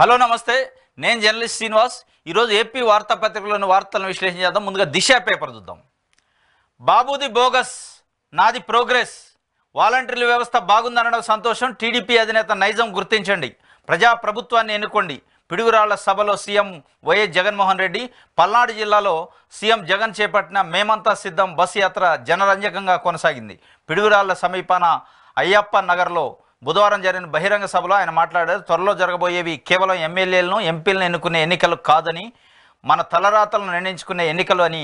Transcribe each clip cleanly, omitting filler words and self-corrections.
Hello నమస్తే, నేను journalist Srinivas. ఈరోజు ఏపీ వార్తాపత్రికలోని వార్తలను విశ్లేషణ చేద్దాం. ముందుగా దిశ పేపర్ చూద్దాం. బాబుది బోగస్, నాది ప్రోగ్రెస్. వాలంటీర్ల వ్యవస్థ బాగుందనడం సంతోషం. టీడీపీ అధినేత నైజం గుర్తించండి. ప్రజాప్రభుత్వాన్ని ఎన్నుకోండి. పిడుగురాళ్ల సభలో సీఎం వైఎస్ జగన్మోహన్ రెడ్డి. పల్నాడు జిల్లాలో సీఎం జగన్ చేపట్టిన మేమంతా సిద్ధం బస్సు యాత్ర జనరంజకంగా కొనసాగింది. పిడుగురాళ్ల సమీపాన అయ్యప్ప నగర్లో బుధవారం జరిగిన బహిరంగ సభలో ఆయన మాట్లాడారు. త్వరలో జరగబోయేవి కేవలం ఎమ్మెల్యేలను ఎంపీలను ఎన్నుకునే ఎన్నికలు కాదని, మన తలరాతలను నిర్ణయించుకునే ఎన్నికలు అని.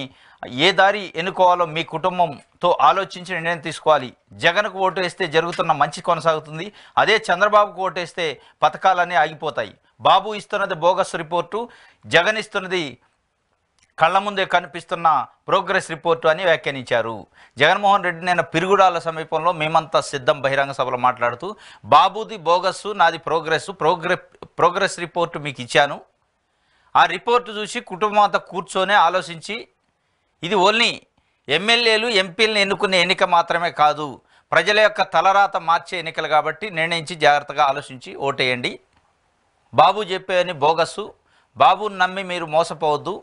ఏ దారి ఎన్నుకోవాలో మీ కుటుంబంతో ఆలోచించి నిర్ణయం తీసుకోవాలి. జగన్కు ఓటు వేస్తే జరుగుతున్న మంచి కొనసాగుతుంది. అదే చంద్రబాబుకు ఓటు వేస్తే పథకాలన్నీ ఆగిపోతాయి. బాబు ఇస్తున్నది బోగస్ రిపోర్టు, జగన్ ఇస్తున్నది కళ్ల ముందే కనిపిస్తున్న ప్రోగ్రెస్ రిపోర్టు అని వ్యాఖ్యానించారు. జగన్మోహన్ రెడ్డి నేను పిరుగుడాల సమీపంలో మేమంతా సిద్ధం బహిరంగ సభలో మాట్లాడుతూ, బాబుది బోగస్సు, నాది ప్రోగ్రెస్ రిపోర్టు మీకు ఇచ్చాను. ఆ రిపోర్టు చూసి కుటుంబం అంతా కూర్చొని ఆలోచించి, ఇది ఓన్లీ ఎమ్మెల్యేలు ఎంపీలను ఎన్నుకునే ఎన్నిక మాత్రమే కాదు, ప్రజల యొక్క తలరాత మార్చే ఎన్నికలు కాబట్టి నిర్ణయించి జాగ్రత్తగా ఆలోచించి ఓటేయండి. బాబు చెప్పేవని బోగస్సు, బాబుని నమ్మి మీరు మోసపోవద్దు.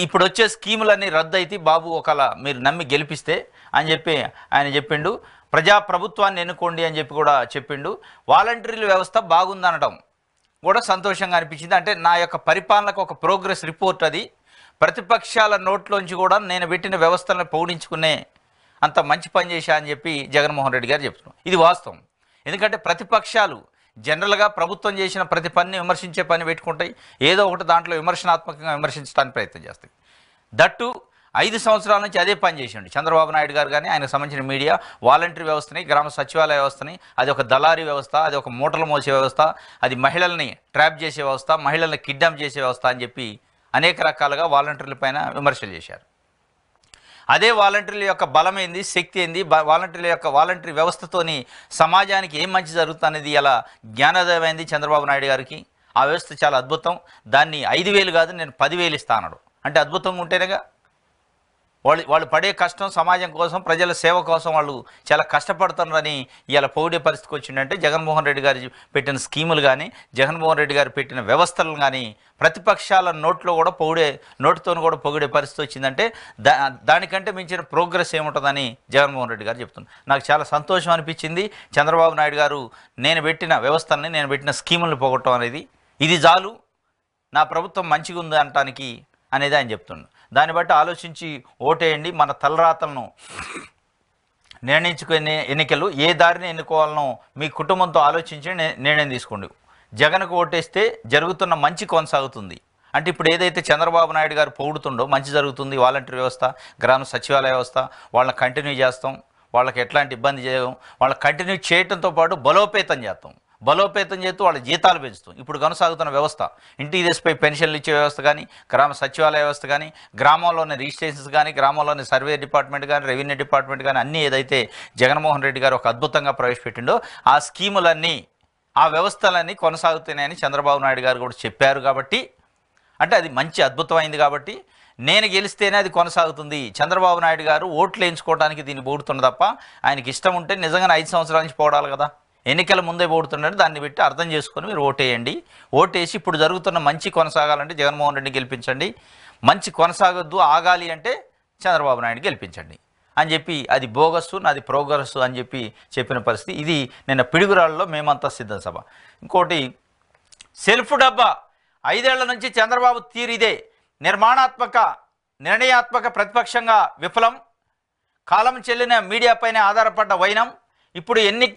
ఇప్పుడు వచ్చే స్కీములన్నీ రద్దు అయితే బాబు ఒకవేళ మీరు నమ్మి గెలిపిస్తే అని చెప్పి ఆయన చెప్పిండు. ప్రజాప్రభుత్వాన్ని ఎన్నుకోండి అని చెప్పి కూడా చెప్పిండు. వాలంటీర్ల వ్యవస్థ బాగుందనడం కూడా సంతోషంగా అనిపించింది. అంటే నా యొక్క పరిపాలనకు ఒక ప్రోగ్రెస్ రిపోర్ట్ అది. ప్రతిపక్షాల నోట్లోంచి కూడా నేను పెట్టిన వ్యవస్థలను పౌడించుకునే అంత మంచి పని చేశా అని చెప్పి జగన్మోహన్ రెడ్డి గారు చెప్తున్నారు. ఇది వాస్తవం. ఎందుకంటే ప్రతిపక్షాలు జనరల్గా ప్రభుత్వం చేసిన ప్రతి పనిని విమర్శించే పని పెట్టుకుంటాయి. ఏదో ఒకటి దాంట్లో విమర్శనాత్మకంగా విమర్శించడానికి ప్రయత్నం చేస్తాయి. దట్టు 5 సంవత్సరాల నుంచి అదే పని చేసిండు చంద్రబాబు నాయుడు గారు. కానీ ఆయనకు సంబంధించిన మీడియా వాలంటీర్ వ్యవస్థని, గ్రామ సచివాలయ వ్యవస్థని, అది ఒక దళారీ వ్యవస్థ, అది ఒక మూటలు మోసే వ్యవస్థ, అది మహిళల్ని ట్రాప్ చేసే వ్యవస్థ, మహిళల్ని కిడ్నాప్ చేసే వ్యవస్థ అని చెప్పి అనేక రకాలుగా వాలంటీర్ల పైన విమర్శలు చేశారు. అదే వాలంటీర్ల యొక్క బలం ఏంది, శక్తి ఏంది, వాలంటీర్ వ్యవస్థతోని సమాజానికి ఏం మంచి జరుగుతుంది ఇలా జ్ఞానోదయం అయింది చంద్రబాబు నాయుడు గారికి. ఆ వ్యవస్థ చాలా అద్భుతం. దాన్ని 5,000 కాదు నేను 10,000 ఇస్తాను. అంటే అద్భుతంగా ఉంటేనేగా. వాళ్ళు పడే కష్టం సమాజం కోసం, ప్రజల సేవ కోసం వాళ్ళు చాలా కష్టపడుతున్నారని ఇలా పొగిడే పరిస్థితికి వచ్చిందంటే జగన్మోహన్ రెడ్డి గారు పెట్టిన స్కీములు కానీ, జగన్మోహన్ రెడ్డి గారు పెట్టిన వ్యవస్థలను కానీ ప్రతిపక్షాల నోటితో కూడా పొగిడే పరిస్థితి వచ్చిందంటే దానికంటే మించిన ప్రోగ్రెస్ ఏముంటుందని జగన్మోహన్ రెడ్డి గారు చెప్తున్నారు. నాకు చాలా సంతోషం అనిపించింది. చంద్రబాబు నాయుడు గారు నేను పెట్టిన వ్యవస్థల్ని, నేను పెట్టిన స్కీములను పోగొట్టడం అనేది, ఇది చాలు నా ప్రభుత్వం మంచిగా ఉంది అనటానికి అనేది ఆయన చెప్తున్నాడు. దాన్ని బట్టి ఆలోచించి ఓటేయండి. మన తలరాతలను నిర్ణయించుకునే ఎన్నికలు. ఏ దారిని ఎన్నుకోవాలనో మీ కుటుంబంతో ఆలోచించి నిర్ణయం తీసుకోండి. జగన్కు ఓటేస్తే జరుగుతున్న మంచి కొనసాగుతుంది. అంటే ఇప్పుడు ఏదైతే చంద్రబాబు నాయుడు గారు పొగుడుతుండో మంచి జరుగుతుంది, వాలంటీర్ వ్యవస్థ, గ్రామ సచివాలయ వ్యవస్థ, వాళ్ళని కంటిన్యూ చేస్తాం. వాళ్ళకి ఎట్లాంటి ఇబ్బంది చేయడం, వాళ్ళని కంటిన్యూ చేయడంతో పాటు బలోపేతం చేస్తూ వాళ్ళ జీతాలు పెంచుతాం. ఇప్పుడు కొనసాగుతున్న వ్యవస్థ ఇంటీరియర్స్పై పెన్షన్లు ఇచ్చే వ్యవస్థ కానీ, గ్రామ సచివాలయ వ్యవస్థ కానీ, గ్రామంలోని రిజిస్ట్రేషన్స్ కానీ, గ్రామంలోని సర్వే డిపార్ట్మెంట్ కానీ, రెవెన్యూ డిపార్ట్మెంట్ కానీ అన్నీ ఏదైతే జగన్మోహన్ రెడ్డి గారు ఒక అద్భుతంగా ప్రవేశపెట్టిండో ఆ స్కీములన్నీ, ఆ వ్యవస్థలన్నీ కొనసాగుతున్నాయని చంద్రబాబు నాయుడు గారు కూడా చెప్పారు. కాబట్టి అంటే అది మంచి అద్భుతమైంది. కాబట్టి నేను గెలిస్తేనే అది కొనసాగుతుంది. చంద్రబాబు నాయుడు గారు ఓట్లు వేయించుకోవడానికి దీన్ని పోడుతున్న తప్ప ఆయనకి ఇష్టం ఉంటే నిజంగానే 5 సంవత్సరాల నుంచి పోవడాలి కదా. ఎన్నికల ముందే పోడుతున్నాడు. దాన్ని పెట్టి అర్థం చేసుకొని మీరు ఓటేయండి. ఓటేసి ఇప్పుడు జరుగుతున్న మంచి కొనసాగాలంటే జగన్మోహన్ రెడ్డి గెలిపించండి. మంచి కొనసాగొద్దు, ఆగాలి అంటే చంద్రబాబు నాయుడు గెలిపించండి అని చెప్పి, అది బోగస్సు, నాది ప్రోగ్రెస్ అని చెప్పిన పరిస్థితి. ఇది నిన్న పిడుగురాళ్ళలో మేమంతా సిద్ధం సభ. ఇంకోటి సెల్ఫ్ డబ్బా. 5 ఏళ్ల నుంచి చంద్రబాబు తీరిదే. నిర్ణయాత్మక ప్రతిపక్షంగా విఫలం. కాలం చెల్లిన మీడియాపైనే ఆధారపడ్డ వైనం. ఇప్పుడు ఎన్ని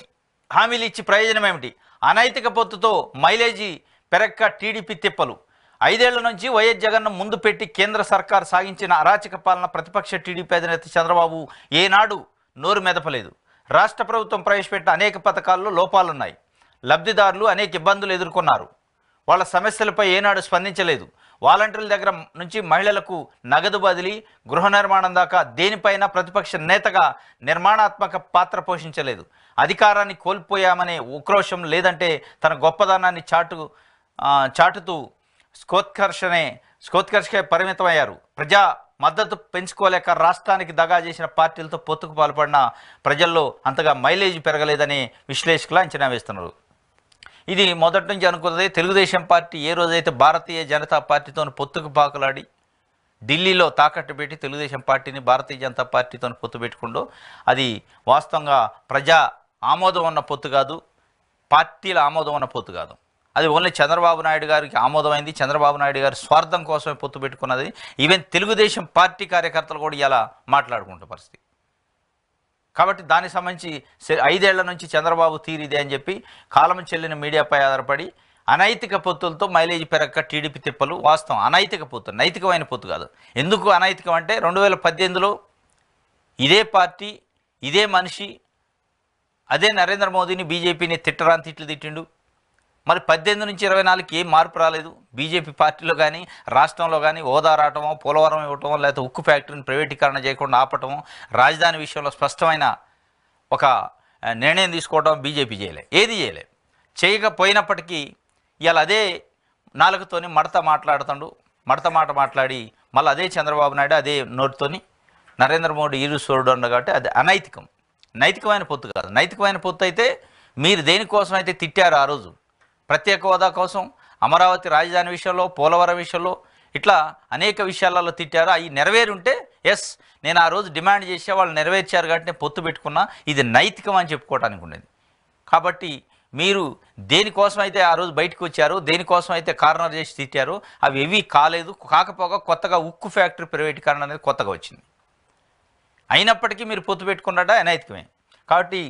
హామీలు ఇచ్చి ప్రయోజనం ఏమిటి? అనైతిక పొత్తుతో మైలేజీ పెరక్క టీడీపీ తిప్పలు. 5 ఏళ్ల నుంచి వైఎస్ జగన్ను ముందు పెట్టి కేంద్ర సర్కార్ సాగించిన అరాచక పాలన ప్రతిపక్ష టీడీపీ అధినేత చంద్రబాబు ఏనాడు నోరు మెదపలేదు. రాష్ట్ర ప్రభుత్వం ప్రవేశపెట్టిన అనేక పథకాల్లో లోపాలున్నాయి. లబ్ధిదారులు అనేక ఇబ్బందులు ఎదుర్కొన్నారు. వాళ్ళ సమస్యలపై ఏనాడు స్పందించలేదు. వాలంటీర్ల దగ్గర నుంచి మహిళలకు నగదు బదిలీ, గృహ నిర్మాణం దాకా దేనిపైన ప్రతిపక్ష నేతగా నిర్మాణాత్మక పాత్ర పోషించలేదు. అధికారాన్ని కోల్పోయామనే ఉక్రోషం, లేదంటే తన గొప్పదనాన్ని చాటుతూ స్కోత్కర్షకే పరిమితమయ్యారు. ప్రజా మద్దతు పెంచుకోలేక రాష్ట్రానికి దగా చేసిన పార్టీలతో పొత్తుకు పాల్పడిన ప్రజల్లో అంతగా మైలేజ్ పెరగలేదని విశ్లేషకులు అంచనా వేస్తున్నారు. ఇది మొదటి నుంచి అనుకున్నది. తెలుగుదేశం పార్టీ ఏ రోజైతే భారతీయ జనతా పార్టీతో పొత్తుకు పాకులాడి ఢిల్లీలో తాకట్టు పెట్టి తెలుగుదేశం పార్టీని భారతీయ జనతా పార్టీతో పొత్తు పెట్టుకుందో అది వాస్తవంగా ప్రజా ఆమోదం ఉన్న పొత్తు కాదు, పార్టీల ఆమోదం ఉన్న పొత్తు కాదు. అది ఓన్లీ చంద్రబాబు నాయుడు గారికి ఆమోదమైంది. చంద్రబాబు నాయుడు గారి స్వార్థం కోసమే పొత్తు పెట్టుకున్నది. ఈవెన్ తెలుగుదేశం పార్టీ కార్యకర్తలు కూడా ఇలా మాట్లాడుకుంటున్న పరిస్థితి. కాబట్టి దానికి సంబంధించి 5 ఏళ్ల నుంచి చంద్రబాబు తీరిదే అని చెప్పి కాలం చెల్లిన మీడియాపై ఆధారపడి అనైతిక పొత్తులతో మైలేజ్ పెరగక టీడీపీ తిప్పలు. వాస్తవం అనైతిక పొత్తు, నైతికమైన పొత్తు కాదు. ఎందుకు అనైతికం అంటే 2018లో ఇదే పార్టీ, ఇదే మనిషి, అదే నరేంద్ర మోదీని, బీజేపీని తిట్టరాని తిట్లు తిట్టిండు. మరి 18 నుంచి 24కి ఏం మార్పు రాలేదు. బీజేపీ పార్టీలో కానీ రాష్ట్రంలో కానీ హోదా రావటమో, పోలవరం ఇవ్వటమో, లేకపోతే ఉక్కు ఫ్యాక్టరీని ప్రైవేటీకరణ చేయకుండా ఆపటమో, రాజధాని విషయంలో స్పష్టమైన ఒక నిర్ణయం తీసుకోవడం బీజేపీ ఏది చేయలే. చేయకపోయినప్పటికీ ఇవాళ అదే నాలుగుతోని మడత మాట మాట్లాడి మళ్ళీ అదే చంద్రబాబు నాయుడు అదే నోటితోని నరేంద్ర మోడీ ఈరుసోడు అన్న కాబట్టి అది అనైతికం. నైతికమైన పొత్తు కాదు. నైతికమైన పొత్తు అయితే మీరు దేనికోసం అయితే తిట్టారు ఆ రోజు, ప్రత్యేక హోదా కోసం, అమరావతి రాజధాని విషయంలో, పోలవరం విషయంలో, ఇట్లా అనేక విషయాలలో తిట్టారు. అవి నెరవేరుంటే ఎస్ నేను ఆ రోజు డిమాండ్ చేసే వాళ్ళు నెరవేర్చారు కాబట్టి నేను పొత్తు పెట్టుకున్నా, ఇది నైతికం అని చెప్పుకోవడానికి ఉండేది. కాబట్టి మీరు దేనికోసం అయితే ఆ రోజు బయటకు వచ్చారో, దేనికోసం అయితే కార్నర్ చేసి తిట్టారో అవి ఏవీ కాలేదు. కాకపోగా కొత్తగా ఉక్కు ఫ్యాక్టరీ ప్రైవేటీకరణ అనేది కొత్తగా వచ్చింది. అయినప్పటికీ మీరు పొత్తు పెట్టుకున్నట్ట అనైతికమే. కాబట్టి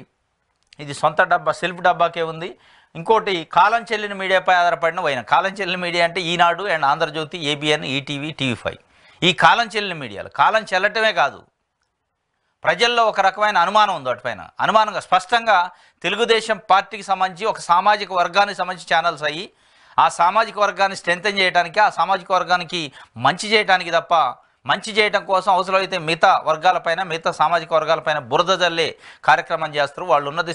ఇది సొంత డబ్బా, సెల్ఫ్ డబ్బాకే ఉంది. ఇంకోటి కాలం చెల్లిన మీడియాపై ఆధారపడిన వైన. కాలం చెల్లిన మీడియా అంటే Eenadu and Andhrajyothy, ABN, ETV, TV five. ఈ కాలం చెల్లిన మీడియాలు కాలం చెల్లటమే కాదు, ప్రజల్లో ఒక రకమైన అనుమానం ఉంది వాటిపైన. అనుమానంగా స్పష్టంగా తెలుగుదేశం పార్టీకి సంబంధించి ఒక సామాజిక వర్గానికి సంబంధించి ఛానల్స్ అయ్యి ఆ సామాజిక వర్గాన్ని స్ట్రెంథెన్ చేయడానికి, ఆ సామాజిక వర్గానికి మంచి చేయడానికి తప్ప మంచి చేయడం కోసం అవసరమైతే మిగతా వర్గాలపైన, మిగతా సామాజిక వర్గాలపైన బురద జల్లే కార్యక్రమం చేస్తారు. వాళ్ళు ఉన్నది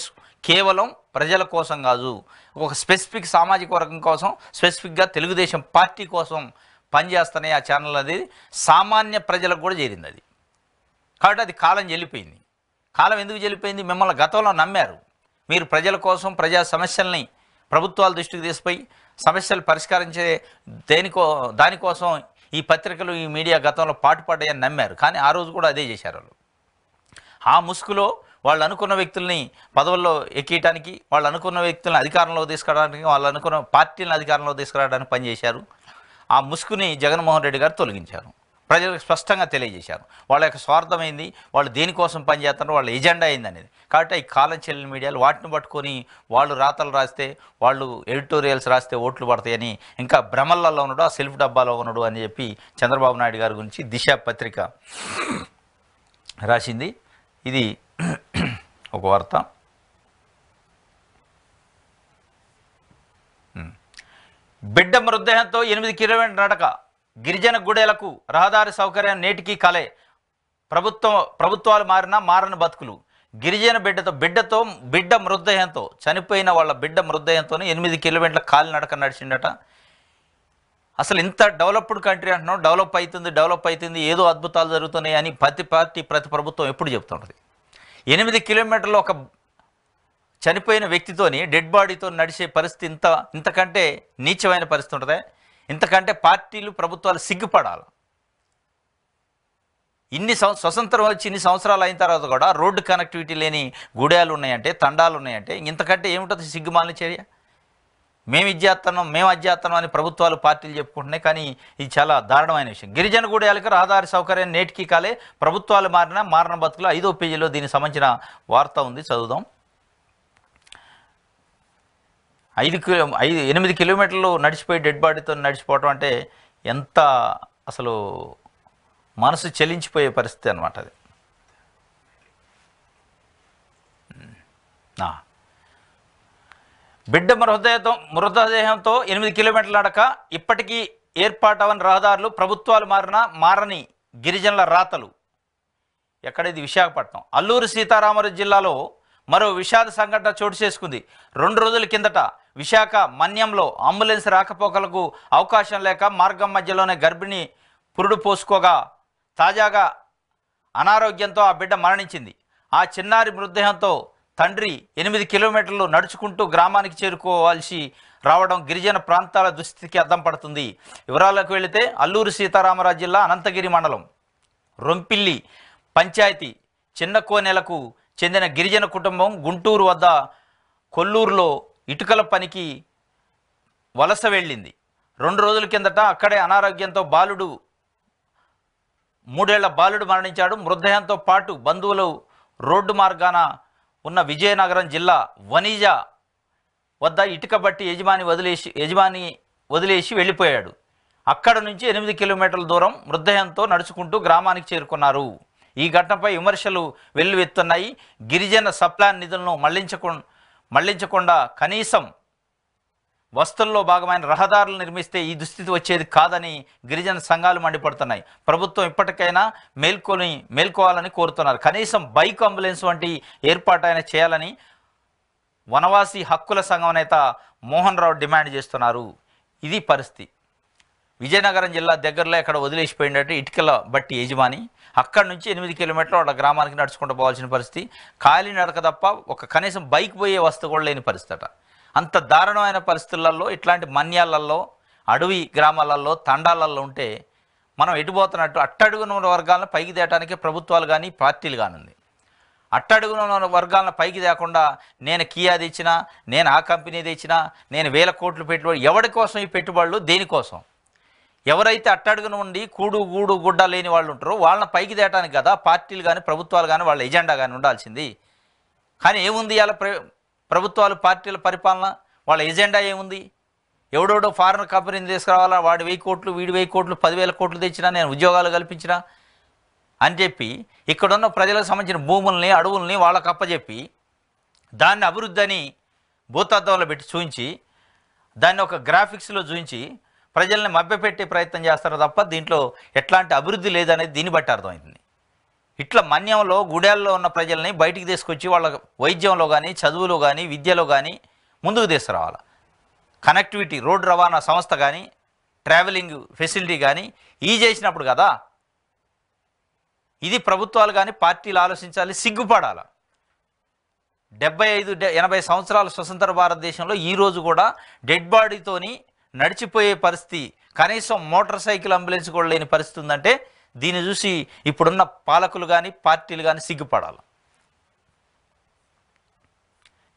కేవలం ప్రజల కోసం కాదు, ఒక స్పెసిఫిక్ సామాజిక వర్గం కోసం, స్పెసిఫిక్గా తెలుగుదేశం పార్టీ కోసం పనిచేస్తున్నాయి ఆ ఛానల్. అది సామాన్య ప్రజలకు కూడా చేరింది అది. కాబట్టి అది కాలం చెల్లిపోయింది. కాలం ఎందుకు చెల్లిపోయింది? మిమ్మల్ని గతంలో నమ్మారు. మీరు ప్రజల కోసం, ప్రజా సమస్యల్ని ప్రభుత్వాల దృష్టికి తీసుకుపోయి సమస్యలు పరిష్కరించే దానికోసం ఈ పత్రికలు, ఈ మీడియా గతంలో పాటుపడ్డాయని నమ్మారు. కానీ ఆ రోజు కూడా అదే చేశారు వాళ్ళు. ఆ ముసుగులో వాళ్ళు అనుకున్న వ్యక్తుల్ని పదవుల్లో ఎక్కియటానికి, వాళ్ళు అనుకున్న వ్యక్తులను అధికారంలో తీసుకురావడానికి, వాళ్ళు అనుకున్న పార్టీలను అధికారంలో తీసుకురావడానికి పనిచేశారు. ఆ ముసుగుని జగన్మోహన్ రెడ్డి గారు తొలగించారు. ప్రజలకు స్పష్టంగా తెలియజేశారు వాళ్ళ యొక్క స్వార్థమైంది, వాళ్ళు దేనికోసం పనిచేస్తారో వాళ్ళ ఎజెండా అయింది అనేది. కాబట్టి ఈ కాలం చెల్లిన మీడియాలు వాటిని పట్టుకొని వాళ్ళు రాతలు రాస్తే, వాళ్ళు ఎడిటోరియల్స్ రాస్తే ఓట్లు పడతాయని ఇంకా భ్రమలలో ఉన్నాడు, ఆ సెల్ఫ్ డబ్బాలో ఉన్నాడు అని చెప్పి చంద్రబాబు నాయుడు గారి గురించి దిశ పత్రిక రాసింది. ఇది ఒక వార్త. బిడ్డ మృతదేహంతో 8 కిలోమీటర్ల నడక, గిరిజన గుడేలకు రహదారి సౌకర్యం నేటికి కలే, ప్రభుత్వాలు మారని బతుకులు. గిరిజన బిడ్డ మృతదేహంతో, చనిపోయిన వాళ్ళ బిడ్డ మృతదేహంతో 8 కిలోమీటర్ల కాలినడక నడిచిండట. అసలు ఇంత డెవలప్డ్ కంట్రీ అంటున్నాం, డెవలప్ అవుతుంది, ఏదో అద్భుతాలు జరుగుతున్నాయి అని ప్రతి పార్టీ, ప్రతి ప్రభుత్వం ఎప్పుడు చెప్తుంటుంది. 8 కిలోమీటర్లు ఒక చనిపోయిన వ్యక్తితోని, డెడ్ బాడీతో నడిచే పరిస్థితి ఇంతకంటే నీచమైన పరిస్థితి ఉంటుందా? ఇంతకంటే పార్టీలు, ప్రభుత్వాలు సిగ్గుపడాలి. స్వతంత్రం వచ్చి ఇన్ని సంవత్సరాలు అయిన తర్వాత కూడా రోడ్డు కనెక్టివిటీ లేని గుడాలు ఉన్నాయంటే, తండాలు ఉన్నాయంటే ఇంతకంటే ఏమిటది సిగ్గుమాలిన చర్య? మేము ఇది చేస్తున్నాం అని ప్రభుత్వాలు, పార్టీలు చెప్పుకుంటున్నాయి. కానీ ఇది చాలా దారుణమైన విషయం. గిరిజన గుడాలకు రహదారి సౌకర్యం నేటికి కాలే, ప్రభుత్వాలు మారిన బతుకులు. 5వ పేజీలో దీనికి సంబంధించిన వార్త ఉంది, చదువుదాం. 8 కిలోమీటర్లు నడిచిపోయి డెడ్ బాడీతో నడిచిపోవటం అంటే ఎంత అసలు మనసు చెలించిపోయే పరిస్థితి అన్నమాట అది. బిడ్డ మృతదేహంతో 8 కిలోమీటర్ల నడక, ఇప్పటికీ ఏర్పాటవని రహదారులు, ప్రభుత్వాలు మారని గిరిజనుల రాతలు. ఎక్కడ ఇది? విశాఖపట్నం. అల్లూరు సీతారామరాజు జిల్లాలో మరో విషాద సంఘటన చోటు చేసుకుంది. 2 రోజుల కిందట విశాఖ మన్యంలో అంబులెన్స్ రాకపోకలకు అవకాశం లేక మార్గం మధ్యలోనే గర్భిణి పురుడు పోసుకోగా తాజాగా అనారోగ్యంతో ఆ బిడ్డ మరణించింది. ఆ చిన్నారి మృతదేహంతో తండ్రి 8 కిలోమీటర్లు నడుచుకుంటూ గ్రామానికి చేరుకోవాల్సి రావడం గిరిజన ప్రాంతాల దుస్థితికి అద్దం పడుతుంది. వివరాలకు వెళితే అల్లూరు సీతారామరాజు జిల్లా అనంతగిరి మండలం రొంపిల్లి పంచాయతీ చిన్న కోనెలకు చెందిన గిరిజన కుటుంబం గుంటూరు వద్ద కొల్లూరులో ఇటుకల పనికి వలస వెళ్ళింది. 2 రోజుల కిందట అక్కడే అనారోగ్యంతో 3 ఏళ్ల బాలుడు మరణించాడు. మృతదేహంతో పాటు బంధువులు రోడ్డు మార్గాన ఉన్న విజయనగరం జిల్లా వనిజ వద్ద ఇటుక బట్టి యజమాని వదిలేసి వెళ్ళిపోయాడు. అక్కడ నుంచి 8 కిలోమీటర్ల దూరం మృతదేహంతో నడుచుకుంటూ గ్రామానికి చేరుకున్నారు. ఈ ఘటనపై విమర్శలు వెల్లువెత్తున్నాయి. గిరిజన సప్లాన్ నిధులను మళ్లించకుండా కనీసం వస్తువుల్లో భాగమైన రహదారులు నిర్మిస్తే ఈ దుస్థితి వచ్చేది కాదని గిరిజన సంఘాలు మండిపడుతున్నాయి. ప్రభుత్వం ఇప్పటికైనా మేల్కోవాలని కోరుతున్నారు. కనీసం బైక్ అంబులెన్స్ వంటి ఏర్పాటైనా చేయాలని వనవాసి హక్కుల సంఘం నేత మోహన్ రావు డిమాండ్ చేస్తున్నారు. ఇది పరిస్థితి. విజయనగరం జిల్లా దగ్గరలో ఎక్కడ వదిలేసిపోయినట్టు ఇటుకల బట్టి యజమాని అక్కడి నుంచి 8 కిలోమీటర్లు వాళ్ళ గ్రామానికి నడుచుకుంటూ పోవాల్సిన పరిస్థితి. ఖాళీ నడక తప్ప ఒక కనీసం బైక్ పోయే వస్తువు కూడా లేని పరిస్థితి. అంత దారుణమైన పరిస్థితులలో ఇట్లాంటి మన్యాలలో అడవి గ్రామాలలో తండాలలో ఉంటే మనం ఎటుపోతున్నట్టు అట్టడుగున వర్గాలను పైకి తేయడానికి ప్రభుత్వాలు కానీ పార్టీలు కానుంది. అట్టడుగున వర్గాలను పైకి తేకుండా నేను కియా తెచ్చినా, నేను ఆ కంపెనీ తెచ్చినా, నేను 1000 కోట్లు పెట్టుబడి, ఎవరి కోసం ఈ పెట్టుబడులు, దేనికోసం? ఎవరైతే అట్టడుగున ఉండి కూడు గూడు గుడ్డ లేని వాళ్ళు ఉంటారో వాళ్ళని పైకి తేయడానికి కదా పార్టీలు కానీ ప్రభుత్వాలు కానీ వాళ్ళ ఎజెండా కానీ ఉండాల్సింది. కానీ ఏముంది ఇలా ప్రభుత్వాలు పార్టీల పరిపాలన, వాళ్ళ ఎజెండా ఏముంది? ఎవడోడో ఫారిన్ కంపెనీని తీసుకురావాలా, వాడు 1000 కోట్లు వీడు 1000 కోట్లు 10,000 కోట్లు తెచ్చినా, నేను ఉద్యోగాలు కల్పించినా అని చెప్పి ఇక్కడున్న ప్రజలకు సంబంధించిన భూముల్ని అడవుల్ని వాళ్ళకు అప్పచెప్పి దాన్ని అభివృద్ధి అని భూతత్వంలో పెట్టి చూపించి దాన్ని ఒక గ్రాఫిక్స్లో చూపించి ప్రజల్ని మభ్యపెట్టే ప్రయత్నం చేస్తారు తప్ప దీంట్లో ఎట్లాంటి అభివృద్ధి లేదనేది దీన్ని బట్టి అర్థమైంది. ఇట్లా మన్యంలో గుడేల్లో ఉన్న ప్రజల్ని బయటికి తీసుకొచ్చి వాళ్ళ వైద్యంలో కానీ చదువులో కానీ విద్యలో కానీ ముందుకు తీసుకురావాలి. కనెక్టివిటీ రోడ్డు రవాణా సంస్థ కానీ ట్రావెలింగ్ ఫెసిలిటీ కానీ ఈ చేసినప్పుడు కదా ఇది ప్రభుత్వాలు కానీ పార్టీలు ఆలోచించాలి, సిగ్గుపడాలి. 75-80 సంవత్సరాల స్వతంత్ర భారతదేశంలో ఈరోజు కూడా డెడ్ బాడీతోని నడిచిపోయే పరిస్థితి, కనీసం మోటార్ సైకిల్ అంబులెన్స్ కూడా లేని పరిస్థితి ఉందంటే దీన్ని చూసి ఇప్పుడున్న పాలకులు కానీ పార్టీలు కానీ సిగ్గుపడాలి.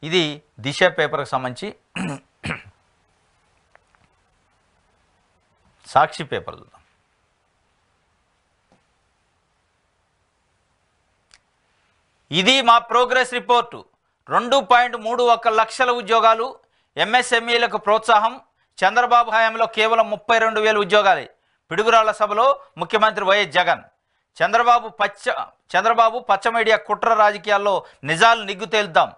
ఇది దిశ పేపర్కి సంబంధించి. సాక్షి పేపర్ చూద్దాం. ఇది మా ప్రోగ్రెస్ రిపోర్టు. 2.31 లక్షల ఉద్యోగాలు, ఎంఎస్ఎంఈలకు ప్రోత్సాహం. చంద్రబాబు హయాంలో కేవలం 32,000 ఉద్యోగాలే. పిడుగురాళ్ల సభలో ముఖ్యమంత్రి వైఎస్ జగన్. చంద్రబాబు పచ్చ మీడియా కుట్ర రాజకీయాల్లో నిజాలు నిగ్గు తేల్దాం.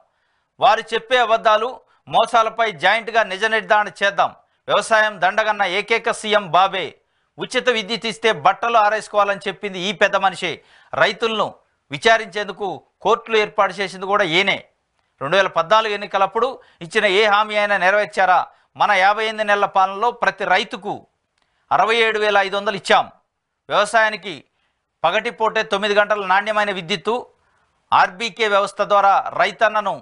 వారు చెప్పే అబద్ధాలు మోసాలపై జాయింట్గా నిజ నిర్ధారణ చేద్దాం. వ్యవసాయం దండగన్న ఏకైక సీఎం బాబే. ఉచిత విద్యుత్ ఇస్తే బట్టలు ఆరేసుకోవాలని చెప్పింది ఈ పెద్ద మనిషే. రైతులను విచారించేందుకు కోర్టులు ఏర్పాటు చేసింది కూడా ఈయనే. 2014 ఎన్నికలప్పుడు ఇచ్చిన ఏ హామీ అయినా నెరవేర్చారా? మన 58 నెలల పాలనలో ప్రతి రైతుకు 67,500 ఇచ్చాం. వ్యవసాయానికి పగటిపూటే 9 గంటల నాణ్యమైన విద్యుత్తు, ఆర్బీకే వ్యవస్థ ద్వారా రైతన్నను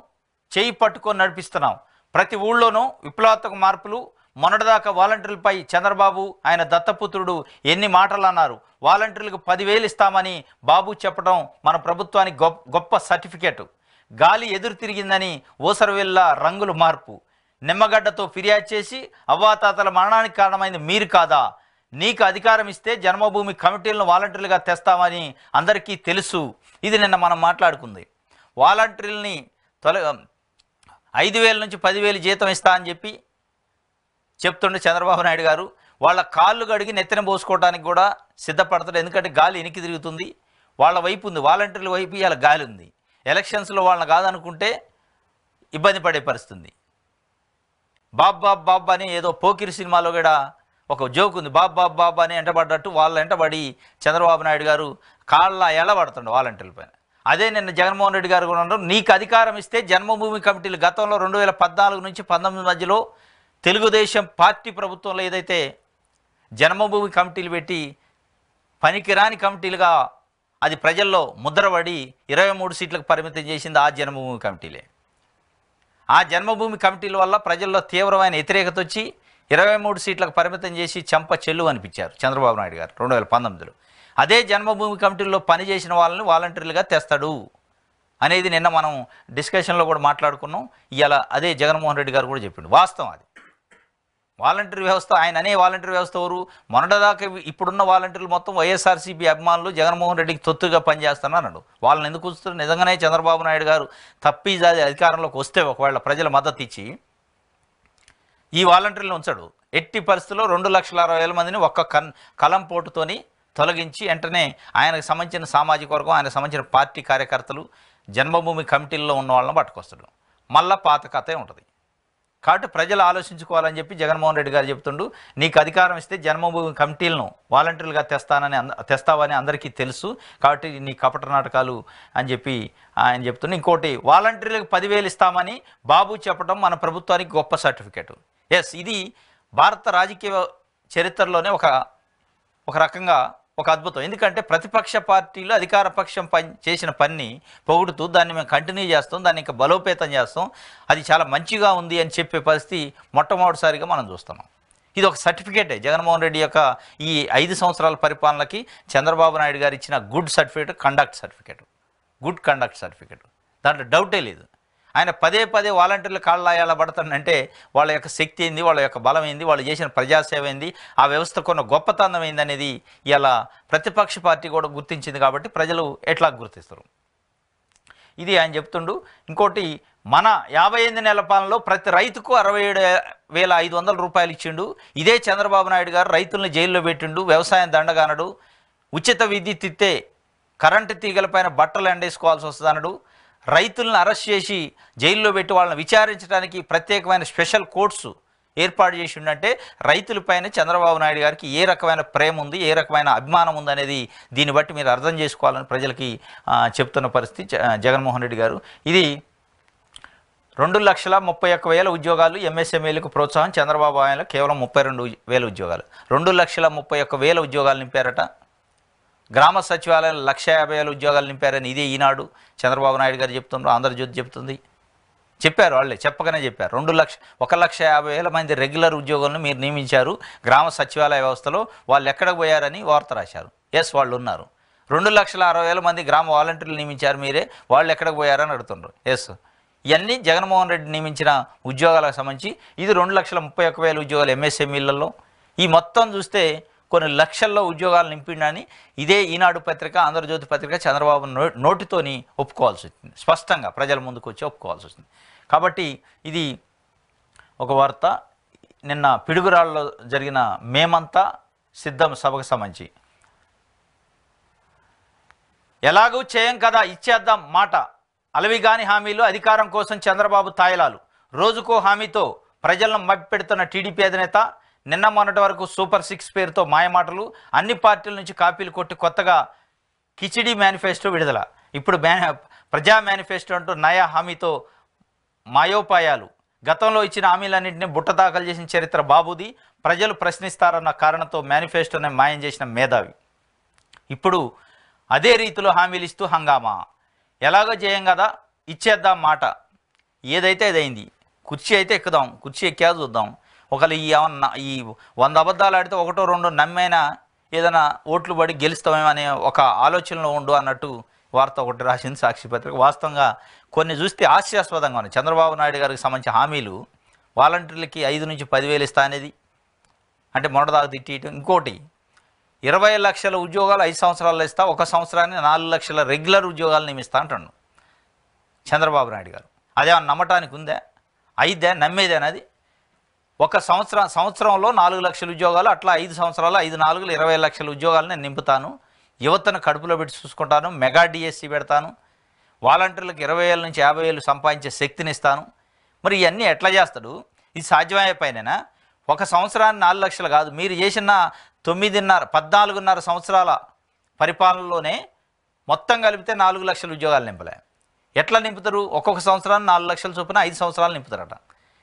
చేయి పట్టుకొని నడిపిస్తున్నాం. ప్రతి ఊళ్ళోనూ విప్లవాత్మక మార్పులు. మొన్నటిదాకా వాలంటీర్లపై చంద్రబాబు ఆయన దత్తపుత్రుడు ఎన్ని మాటలు అన్నారు. వాలంటీర్లకు 10,000 ఇస్తామని బాబు చెప్పడం మన ప్రభుత్వానికి గొప్ప సర్టిఫికేటు. గాలి ఎదురు తిరిగిందని ఓసరవెల్లా రంగులు మార్పు. నిమ్మగడ్డతో ఫిర్యాదు చేసి అవ్వాతాతల మరణానికి కారణమైంది మీరు కాదా? నీకు అధికారం ఇస్తే జన్మభూమి కమిటీలను వాలంటీర్లుగా తెస్తామని అందరికీ తెలుసు. ఇది నిన్న మనం మాట్లాడుకుంది. వాలంటీర్లని 5,000 నుంచి 10,000 జీతం ఇస్తా అని చెప్పి చెప్తుండే చంద్రబాబు నాయుడు గారు వాళ్ళ కాళ్ళు గడిగి నెత్తిన పోసుకోవడానికి కూడా సిద్ధపడతాడు. ఎందుకంటే గాలి ఎనికి తిరుగుతుంది, వాళ్ళ వైపు ఉంది, వాలంటీర్ల వైపు ఇలా గాలి ఉంది. ఎలక్షన్స్లో వాళ్ళని కాదనుకుంటే ఇబ్బంది పడే పరిస్థితుంది. బాబ్ బాబ్ బాబ్ అని ఏదో పోకిరి సినిమాలో కూడా ఒక జోక్ ఉంది. బాబ్ బాబ్ బాబ్ అని ఎంటబడ్డట్టు వాళ్ళ ఎంటబడి చంద్రబాబు నాయుడు గారు కాళ్ళ ఎళ్ళబడుతుండే వాలంటీర్ల పైన. అదే నిన్న జగన్మోహన్ రెడ్డి గారు కూడా ఉన్నారు. నీకు అధికారం ఇస్తే జన్మభూమి కమిటీలు గతంలో 2014 నుంచి 19 మధ్యలో తెలుగుదేశం పార్టీ ప్రభుత్వంలో ఏదైతే జన్మభూమి కమిటీలు పెట్టి పనికిరాని కమిటీలుగా అది ప్రజల్లో ముద్రపడి 23 సీట్లకు పరిమితం చేసింది ఆ జన్మభూమి కమిటీలే. ఆ జన్మభూమి కమిటీల వల్ల ప్రజల్లో తీవ్రమైన వ్యతిరేకత వచ్చి 23 సీట్లకు పరిమితం చేసి చెంప చెల్లు అనిపించారు చంద్రబాబు నాయుడు గారు 2019లో. అదే జన్మభూమి కమిటీల్లో పనిచేసిన వాళ్ళని వాలంటీర్లుగా తెస్తాడు అనేది నిన్న మనం డిస్కషన్లో కూడా మాట్లాడుకున్నాం. ఇవాళ అదే జగన్మోహన్ రెడ్డి గారు కూడా చెప్పిండు. వాస్తవం అది. వాలంటీర్ వ్యవస్థ, ఆయన అనే వాలంటీర్ వ్యవస్థ ఎవరు? మొన్నటిదాకా ఇప్పుడున్న వాలంటీర్లు మొత్తం వైఎస్ఆర్సీపీ అభిమానులు జగన్మోహన్ రెడ్డికి తొత్తుగా పనిచేస్తున్నారన్నాడు. వాళ్ళని ఎందుకు ఉంచుతున్నారు? నిజంగానే చంద్రబాబు నాయుడు గారు తప్పిజాది అధికారంలోకి వస్తే ఒకవేళ ప్రజల మద్దతు ఇచ్చి ఈ వాలంటీర్లను ఉంచడు. ఎట్టి పరిస్థితుల్లో 2,60,000 మందిని ఒక్క కలం పోటుతోని తొలగించి వెంటనే ఆయనకు సంబంధించిన సామాజిక వర్గం, ఆయనకు సంబంధించిన పార్టీ కార్యకర్తలు, జన్మభూమి కమిటీల్లో ఉన్న వాళ్ళని పట్టుకొస్తాడు. మళ్ళా పాత కథే ఉంటుంది. కాబట్టి ప్రజలు ఆలోచించుకోవాలని చెప్పి జగన్మోహన్ రెడ్డి గారు చెప్తుండు. నీకు అధికారం ఇస్తే జన్మభూమి కమిటీలను వాలంటీర్లుగా తెస్తావని అందరికీ తెలుసు, కాబట్టి నీ కపట నాటకాలు అని చెప్పి ఆయన చెప్తుండు. ఇంకోటి, వాలంటీర్లకు 10,000 ఇస్తామని బాబు చెప్పడం మన ప్రభుత్వానికి గొప్ప సర్టిఫికేట్. ఎస్, ఇది భారత రాజకీయ చరిత్రలోనే ఒక రకంగా ఒక అద్భుతం. ఎందుకంటే ప్రతిపక్ష పార్టీలు అధికార పక్షం చేసిన పని పొగుడుతూ దాన్ని మేము కంటిన్యూ చేస్తాం, దాన్ని ఇంకా బలోపేతం చేస్తాం, అది చాలా మంచిగా ఉంది అని చెప్పే పరిస్థితి మొట్టమొదటిసారిగా మనం చూస్తున్నాం. ఇది ఒక సర్టిఫికేటే. జగన్మోహన్ రెడ్డి యొక్క ఈ 5 సంవత్సరాల పరిపాలనకి చంద్రబాబు నాయుడు గారు ఇచ్చిన గుడ్ కండక్ట్ సర్టిఫికేట్. దాంట్లో డౌటే లేదు. ఆయన పదే వాలంటీర్లు కాళ్ళాయాల పడతాడంటే వాళ్ళ యొక్క శక్తి ఏంది, వాళ్ళ యొక్క బలం ఏంది, వాళ్ళు చేసిన ప్రజాసేవ ఏంది, ఆ వ్యవస్థ కొన్న గొప్పతనం ఏంది అనేది ఇలా ప్రతిపక్ష పార్టీ కూడా గుర్తించింది. కాబట్టి ప్రజలు ఎట్లా గుర్తిస్తారు? ఇది ఆయన చెప్తుండు. ఇంకోటి, మన 58 నెలల పాలనలో ప్రతి రైతుకు 67,500 రూపాయలు ఇచ్చిండు. ఇదే చంద్రబాబు నాయుడు గారు రైతులను జైల్లో పెట్టిండు, వ్యవసాయం దండగానడు, ఉచిత విద్యుత్ ఇస్తే కరెంటు తీగలపైన బట్టలు ఎండేసుకోవాల్సి వస్తుందన్నాడు, రైతులను అరెస్ట్ చేసి జైల్లో పెట్టి వాళ్ళని విచారించడానికి ప్రత్యేకమైన స్పెషల్ కోర్ట్స్ ఏర్పాటు చేసి ఉండంటే రైతులపైన చంద్రబాబు నాయుడు గారికి ఏ రకమైన ప్రేమ ఉంది, ఏ రకమైన అభిమానం ఉంది అనేది దీన్ని బట్టి మీరు అర్థం చేసుకోవాలని ప్రజలకి చెప్తున్న పరిస్థితి జగన్మోహన్ రెడ్డి గారు. ఇది 2,31,000 ఉద్యోగాలు ఎంఎస్ఎంఈలకు ప్రోత్సాహం. చంద్రబాబు ఆయన కేవలం 32,000 ఉద్యోగాలు. 2,31,000 ఉద్యోగాలు నింపారట. గ్రామ సచివాలయాలు 1,50,000 ఉద్యోగాలు నింపారని ఇదే ఈనాడు చంద్రబాబు నాయుడు గారు చెప్తున్నారు, ఆంధ్రజ్యోతి చెప్తుంది. చెప్పారు, వాళ్ళే చెప్పగానే చెప్పారు. 1,50,000 మంది రెగ్యులర్ ఉద్యోగులను మీరు నియమించారు గ్రామ సచివాలయ వ్యవస్థలో, వాళ్ళు ఎక్కడికి పోయారని వార్త రాశారు. ఎస్, వాళ్ళు ఉన్నారు. 2,60,000 మంది గ్రామ వాలంటీర్లు నియమించారు మీరే, వాళ్ళు ఎక్కడికి పోయారని అడుగుతున్నారు. ఎస్, ఇవన్నీ జగన్మోహన్ రెడ్డి నియమించిన ఉద్యోగాలకు సంబంధించి. ఇది 2,31,000 ఉద్యోగాలు ఎంఎస్ఎంఈలలో. ఈ మొత్తం చూస్తే కొన్ని లక్షల్లో ఉద్యోగాలు నింపిండని ఇదే ఈనాడు పత్రిక, ఆంధ్రజ్యోతి పత్రిక చంద్రబాబు నోటితోని ఒప్పుకోవాల్సి వచ్చింది. స్పష్టంగా ప్రజల ముందుకు వచ్చి ఒప్పుకోవాల్సి వచ్చింది. కాబట్టి ఇది ఒక వార్త. నిన్న పిడుగురాళ్ళలో జరిగిన మేమంతా సిద్ధం సభకు సంబంధించి, ఎలాగూ చేయం కదా ఇచ్చేద్దాం మాట, అలవిగాని హామీలు, అధికారం కోసం చంద్రబాబు తాయిలాలు, రోజుకో హామీతో ప్రజలను మభ్యపెడుతున్న టీడీపీ అధినేత, నిన్న మొన్నటి వరకు సూపర్ 6 పేరుతో మాయమాటలు, అన్ని పార్టీల నుంచి కాపీలు కొట్టి కొత్తగా కిచిడి మేనిఫెస్టో విడుదల, ఇప్పుడు ప్రజా మేనిఫెస్టో అంటూ నయా హామీతో మాయోపాయాలు, గతంలో ఇచ్చిన హామీలన్నింటినీ బుట్టదాఖలు చేసిన చరిత్ర బాబుది, ప్రజలు ప్రశ్నిస్తారన్న కారణంతో మేనిఫెస్టోనే మాయం చేసిన మేధావి, ఇప్పుడు అదే రీతిలో హామీలు ఇస్తూ హంగామా, ఎలాగో చేయం కదా ఇచ్చేద్దాం మాట, ఏదైతే అదైంది, కుర్చీ అయితే ఎక్కుదాం, కుర్చీ ఎక్కా చూద్దాం, ఒకళ్ళు ఈ 100 అబద్ధాలు ఆడితే 1-2 నమ్మైనా ఏదైనా ఓట్లు పడి గెలుస్తామేమో అనే ఒక ఆలోచనలో ఉండు అన్నట్టు వార్త ఒకటి రాసింది సాక్షి పత్రిక. వాస్తవంగా కొన్ని చూస్తే హాస్యాస్పదంగా ఉన్నాయి. చంద్రబాబు నాయుడు గారికి సంబంధించిన హామీలు, వాలంటీర్లకి 5 నుంచి 10,000 ఇస్తా అనేది అంటే మొన్నదాకా తిట్టి, ఇంకోటి 20 లక్షల ఉద్యోగాలు 5 సంవత్సరాల్లో ఇస్తా, 1 సంవత్సరాన్ని 4 లక్షల రెగ్యులర్ ఉద్యోగాలు నియమిస్తా అంటాడు చంద్రబాబు నాయుడు గారు. అదేమన్నా నమ్మటానికి ఉందా? అయిద్దా? నమ్మేదేనది? ఒక సంవత్సరంలో 4 లక్షల ఉద్యోగాలు, అట్లా 5 సంవత్సరాలు 5-4 20 లక్షల ఉద్యోగాలు నేను నింపుతాను, యువతను కడుపులో పెట్టి చూసుకుంటాను, మెగా డిఎస్సి పెడతాను, వాలంటీర్లకు 20,000 నుంచి 50,000 సంపాదించే శక్తిని ఇస్తాను. మరి ఇవన్నీ ఎట్లా చేస్తాడు? ఇది సాధ్యమయ్యే పైనేనా? ఒక సంవత్సరాన్ని 4 లక్షలు కాదు, మీరు చేసిన 14.5 సంవత్సరాల పరిపాలనలోనే మొత్తం కలిపితే 4 లక్షల ఉద్యోగాలు నింపలే. ఎట్లా నింపుతారు? ఒక్కొక్క సంవత్సరాన్ని 4 లక్షల చొప్పున 5 సంవత్సరాలు నింపుతారట.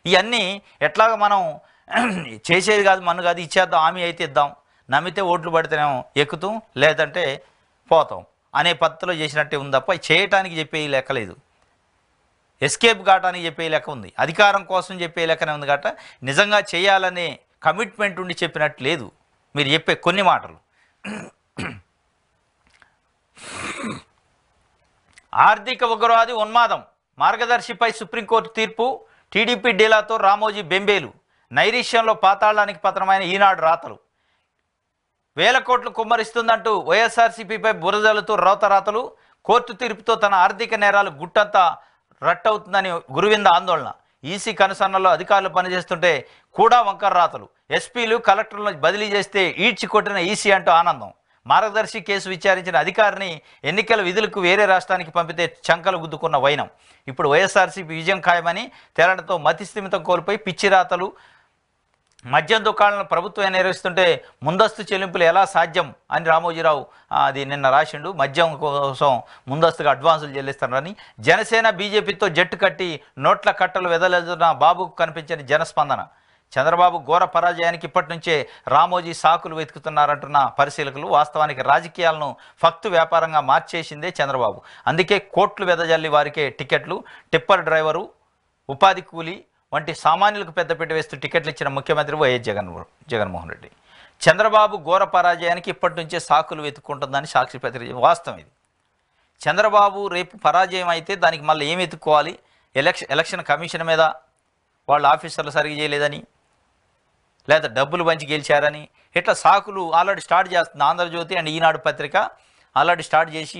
ఇవన్నీ ఎట్లాగ మనం చేసేది కాదు, మన కాదు, ఇచ్చేద్దాం, హామీ అయితే ఇద్దాం, నమ్మితే ఓట్లు పడితేనేమో ఎక్కుతాం, లేదంటే పోతాం. అనే పద్ధతిలో చేసినట్టే ఉంది తప్ప చేయటానికి చెప్పే లెక్క లేదు. ఎస్కేప్ కావటానికి చెప్పే లెక్క ఉంది. అధికారం కోసం చెప్పే లెక్కనే ఉంది కాబట్టి నిజంగా చేయాలనే కమిట్మెంట్ ఉండి చెప్పినట్టు లేదు మీరు చెప్పే కొన్ని మాటలు. ఆర్థిక ఉగ్రవాది ఉన్మాదం మార్గదర్శిపై సుప్రీంకోర్టు తీర్పు. టీడీపీ డీలాతో రామోజీ బెంబేలు. నైరీష్యంలో పాతాళానికి పతనమైన ఈనాడు రాతలు. 1000 కోట్లు కుమ్మరిస్తుందంటూ వైఎస్ఆర్సీపీపై బురదలతో రోతరాతలు. కోర్టు తీర్పుతో తన ఆర్థిక నేరాలు గుట్టంతా రట్టవుతుందని గురువింద ఆందోళన. ఈసీ కనుసన్నల్లో అధికారులు పనిచేస్తుంటే కూడా వంకర రాతలు. ఎస్పీలు కలెక్టర్లను బదిలీ చేస్తే ఈడ్చి కొట్టిన ఈసీ అంటూ ఆనందం. మార్గదర్శి కేసు విచారించిన అధికారిని ఎన్నికల విధులకు వేరే రాష్ట్రానికి పంపితే చంకలు గుద్దుకున్న వైనం. ఇప్పుడు వైఎస్ఆర్సీపీ విజయం ఖాయమని తేలడంతో మతిస్థిమితం కోల్పోయి పిచ్చి రాతలు. మద్యం దుకాణాలను ప్రభుత్వం నిర్వహిస్తుంటే ముందస్తు చెల్లింపులు ఎలా సాధ్యం అని రామోజీరావు అది నిన్న రాసిండు. మద్యం కోసం ముందస్తుగా అడ్వాన్సులు చెల్లిస్తున్నారని. జనసేన బీజేపీతో జట్టు కట్టి నోట్ల కట్టలు వెదలెదున్న బాబుకు కనిపించిన జనస్పందన. చంద్రబాబు ఘోర పరాజయానికి ఇప్పటి నుంచే రామోజీ సాకులు వెతుకుతున్నారంటున్న పరిశీలకులు. వాస్తవానికి రాజకీయాలను ఫక్తు వ్యాపారంగా మార్చేసిందే చంద్రబాబు. అందుకే కోట్లు వెదజల్లి వారికే టికెట్లు, టిప్పర్ డ్రైవరు, ఉపాధి కూలీ వంటి సామాన్యులకు పెద్దపీట వేస్తూ టికెట్లు ఇచ్చిన ముఖ్యమంత్రి వైఎస్ జగన్మోహన్ రెడ్డి. చంద్రబాబు ఘోర పరాజయానికి ఇప్పటి నుంచే సాకులు వెతుక్కుంటుందని సాక్షి పత్రిక. వాస్తవం ఇది. చంద్రబాబు రేపు పరాజయం అయితే దానికి మళ్ళీ ఏం వెతుక్కోవాలి? ఎలక్షన్ కమిషన్ మీద వాళ్ళ ఆఫీసర్లు సరిగ్గా చేయలేదని, లేదా డబ్బులు పంచి గెలిచారని, ఇట్లా సాకులు ఆల్రెడీ స్టార్ట్ చేస్తుంది. ఆంధ్రజ్యోతి అండ్ ఈనాడు పత్రిక ఆల్రెడీ స్టార్ట్ చేసి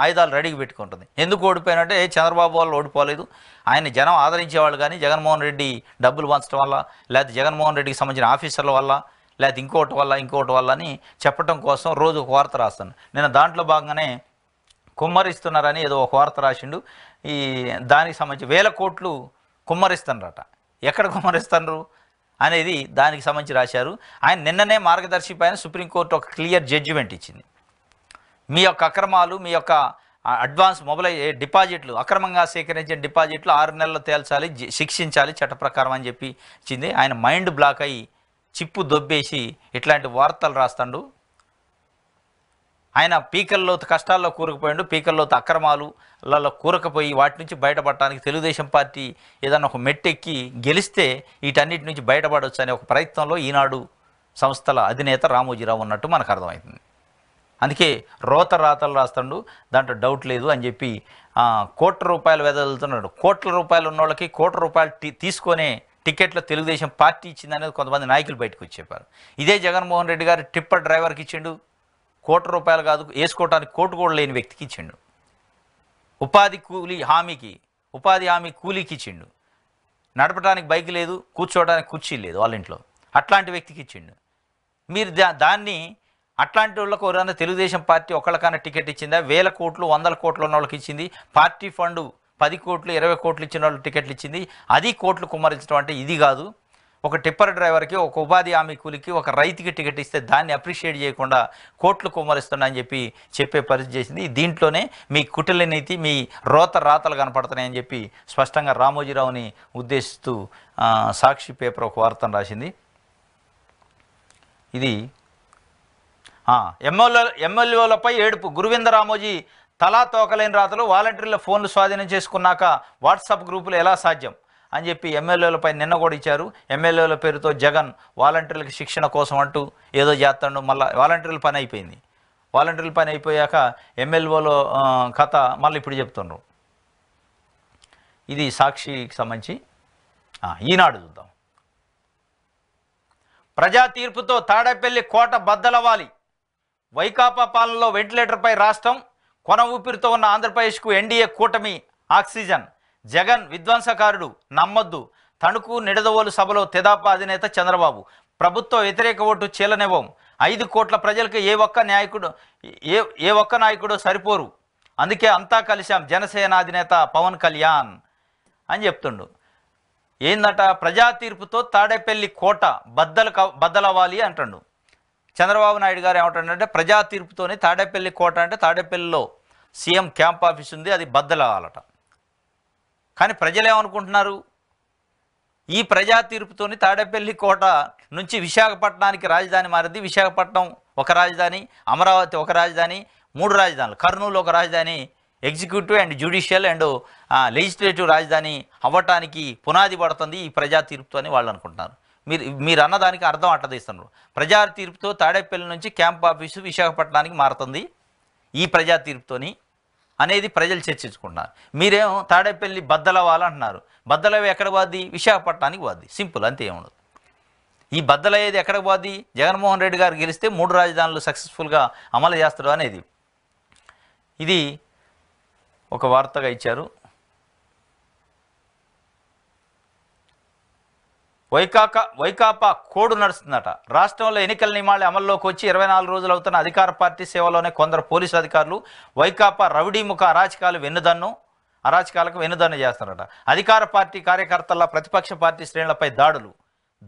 ఆయుధాలు రెడీగా పెట్టుకుంటుంది. ఎందుకు ఓడిపోయినంటే చంద్రబాబు వాళ్ళు ఓడిపోలేదు, ఆయన జనం ఆదరించేవాళ్ళు. కానీ జగన్మోహన్ రెడ్డి డబ్బులు పంచడం వల్ల, లేకపోతే జగన్మోహన్ రెడ్డికి సంబంధించిన ఆఫీసర్ల వల్ల, లేకపోతే ఇంకోటి వల్ల అని చెప్పడం కోసం రోజు ఒక వార్త రాస్తాను. నేను దాంట్లో భాగంగానే కుమ్మరిస్తున్నారని ఏదో ఒక వార్త రాసిండు. ఈ దానికి సంబంధించి 1000 కోట్లు కుమ్మరిస్తున్నారట. ఎక్కడ కుమ్మరిస్తున్నారు అనేది దానికి సంబంధించి రాశారు. ఆయన నిన్ననే మార్గదర్శి పైన సుప్రీంకోర్టు ఒక క్లియర్ జడ్జిమెంట్ ఇచ్చింది. మీ యొక్క అక్రమాలు, మీ యొక్క అడ్వాన్స్ డిపాజిట్లు, అక్రమంగా సేకరించిన డిపాజిట్లు 6 నెలల్లో తేల్చాలి, శిక్షించాలి చట్ట ప్రకారం అని చెప్పి ఇచ్చింది. ఆయన మైండ్ బ్లాక్ అయ్యి చిప్పు దొబ్బేసి ఇట్లాంటి వార్తలు రాస్తాడు. ఆయన పీకల్లోతు కష్టాల్లో కూరుకుపోయాడు. పీకల్లోతు అక్రమాలలో కూరకపోయి వాటి నుంచి బయటపడటానికి తెలుగుదేశం పార్టీ ఏదన్నా ఒక మెట్టెక్కి గెలిస్తే వీటన్నిటి నుంచి బయటపడవచ్చు అనే ఒక ప్రయత్నంలో ఈనాడు సంస్థల అధినేత రామోజీరావు ఉన్నట్టు మనకు అర్థమవుతుంది. అందుకే రాతలు రాస్తాడు, దాంట్లో డౌట్ లేదు అని చెప్పి ₹1,00,00,000 వెదజల్లుతున్నాడు. ₹1,00,00,000 ఉన్న వాళ్ళకి ₹1,00,00,000 తీసుకొనే టికెట్లు తెలుగుదేశం పార్టీ ఇచ్చిందనేది కొంతమంది నాయకులు బయటకు వచ్చి చెప్పారు. ఇదే జగన్మోహన్ రెడ్డి గారు టిప్పర్ డ్రైవర్కి ఇచ్చిండు. ₹1,00,00,000 కాదు, వేసుకోవటానికి కోటు కూడా లేని వ్యక్తికి ఇచ్చిండు. ఉపాధి హామీ కూలీకి ఇచ్చిండు. నడపడానికి బైక్ లేదు, కూర్చోవడానికి కుర్చీ లేదు వాళ్ళ ఇంట్లో, అట్లాంటి వ్యక్తికి ఇచ్చిండు. మీరు దాన్ని అట్లాంటి వాళ్ళకు ఎవరైనా తెలుగుదేశం పార్టీ ఒకళ్ళకన్నా టికెట్ ఇచ్చిందా? 1000 కోట్లు 100 కోట్లు ఉన్న వాళ్ళకి ఇచ్చింది. పార్టీ ఫండ్ 10 కోట్లు 20 కోట్లు ఇచ్చిన వాళ్ళు టికెట్లు ఇచ్చింది. అది కోట్లు కుమ్మరించడం అంటే ఇది కాదు. ఒక టిప్పర్ డ్రైవర్కి, ఒక ఉపాధి హామీ కూలికి, ఒక రైతుకి టికెట్ ఇస్తే దాన్ని అప్రిషియేట్ చేయకుండా కోట్లు కుమ్మరిస్తున్నా అని చెప్పే పరిస్థితి చేసింది. దీంట్లోనే మీ కుటిల నీతి, మీ రాతలు కనపడుతున్నాయని చెప్పి స్పష్టంగా రామోజీరావుని ఉద్దేశిస్తూ సాక్షి పేపర్ ఒక వార్తను రాసింది. ఇది ఎమ్మెల్యేలపై ఏడుపు. గురువింద రామోజీ తలా తోకలేని రాతలు. వాలంటీర్ల ఫోన్లు స్వాధీనం చేసుకున్నాక వాట్సాప్ గ్రూపులు ఎలా సాధ్యం అని చెప్పి ఎమ్మెల్యేలపై నిన్న కూడా ఇచ్చారు. ఎమ్మెల్యేల పేరుతో జగన్ వాలంటీర్లకు శిక్షణ కోసం అంటూ ఏదో చేస్తాడు. మళ్ళీ వాలంటీర్ల పని అయిపోయింది. వాలంటీర్ల పని అయిపోయాక ఎమ్మెల్యేలో కథ మళ్ళీ ఇప్పుడు చెప్తున్నారు. ఇది సాక్షికి సంబంధించి. ఈనాడు చూద్దాం. ప్రజా తీర్పుతో తాడేపల్లి కోట బద్దలవ్వాలి. వైకాపా పాలనలో వెంటిలేటర్పై రాష్ట్రం. కొన ఊపిరితో ఉన్న ఆంధ్రప్రదేశ్కు ఎన్డీఏ కూటమి ఆక్సిజన్. జగన్ విధ్వంసకారుడు, నమ్మొద్దు. తణుకు నిడదవోలు సభలో తెదాపా అధినేత చంద్రబాబు. ప్రభుత్వ వ్యతిరేక ఓటు చీలనివ్వం. 5 కోట్ల ప్రజలకు ఏ ఒక్క నాయకుడు సరిపోరు. అందుకే అంతా కలిశాం. జనసేన అధినేత పవన్ కళ్యాణ్ అని చెప్తుండు. ఏందట? ప్రజా తీర్పుతో తాడేపల్లి కోట బద్దలవ్వాలి అంటుండు. చంద్రబాబు నాయుడు గారు ఏమంటాడంటే ప్రజా తీర్పుతోనే తాడేపల్లి కోట, అంటే తాడేపల్లిలో సీఎం క్యాంప్ ఆఫీస్ ఉంది, అది బద్దలవ్వాలట. కానీ ప్రజలు ఏమనుకుంటున్నారు? ఈ ప్రజా తీర్పుతోని తాడేపల్లి కోట నుంచి విశాఖపట్నానికి రాజధాని మారింది. విశాఖపట్నం ఒక రాజధాని, అమరావతి ఒక రాజధాని, 3 రాజధానులు, కర్నూలు ఒక రాజధాని, executive and judicial and legislative రాజధాని అవ్వటానికి పునాది పడుతుంది ఈ ప్రజా తీర్పుతో అని వాళ్ళు అనుకుంటున్నారు. మీరు అన్నదానికి అర్థం అట్టదీస్తున్నారు. ప్రజా తీర్పుతో తాడేపల్లి నుంచి క్యాంప్ ఆఫీసు విశాఖపట్నానికి మారుతుంది ఈ ప్రజా తీర్పుతోని అనేది ప్రజలు చర్చించుకుంటున్నారు. మీరేమో తాడేపల్లి బద్దలవ్వాలంటున్నారు. బద్దలవి ఎక్కడ పోద్ది? విశాఖపట్నానికి పోద్ది. సింపుల్, అంతే. ఏముండదు. ఈ బద్దలయ్యేది ఎక్కడికి పోద్ది? జగన్మోహన్ రెడ్డి గారు గెలిస్తే 3 రాజధానులు సక్సెస్ఫుల్గా అమలు చేస్తాడు అనేది. ఇది ఒక వార్తగా ఇచ్చారు. వైకాపా కోడ్ నడుస్తుందట. రాష్ట్రంలో ఎన్నికల నియమాలు అమల్లోకి వచ్చి 24 రోజులు అవుతున్న అధికార పార్టీ సేవలోనే కొందరు పోలీసు అధికారులు వైకాపా రౌడీముఖ అరాచకాలకు వెన్నుదన్ను చేస్తారట. అధికార పార్టీ కార్యకర్తల ప్రతిపక్ష పార్టీ శ్రేణులపై దాడులు,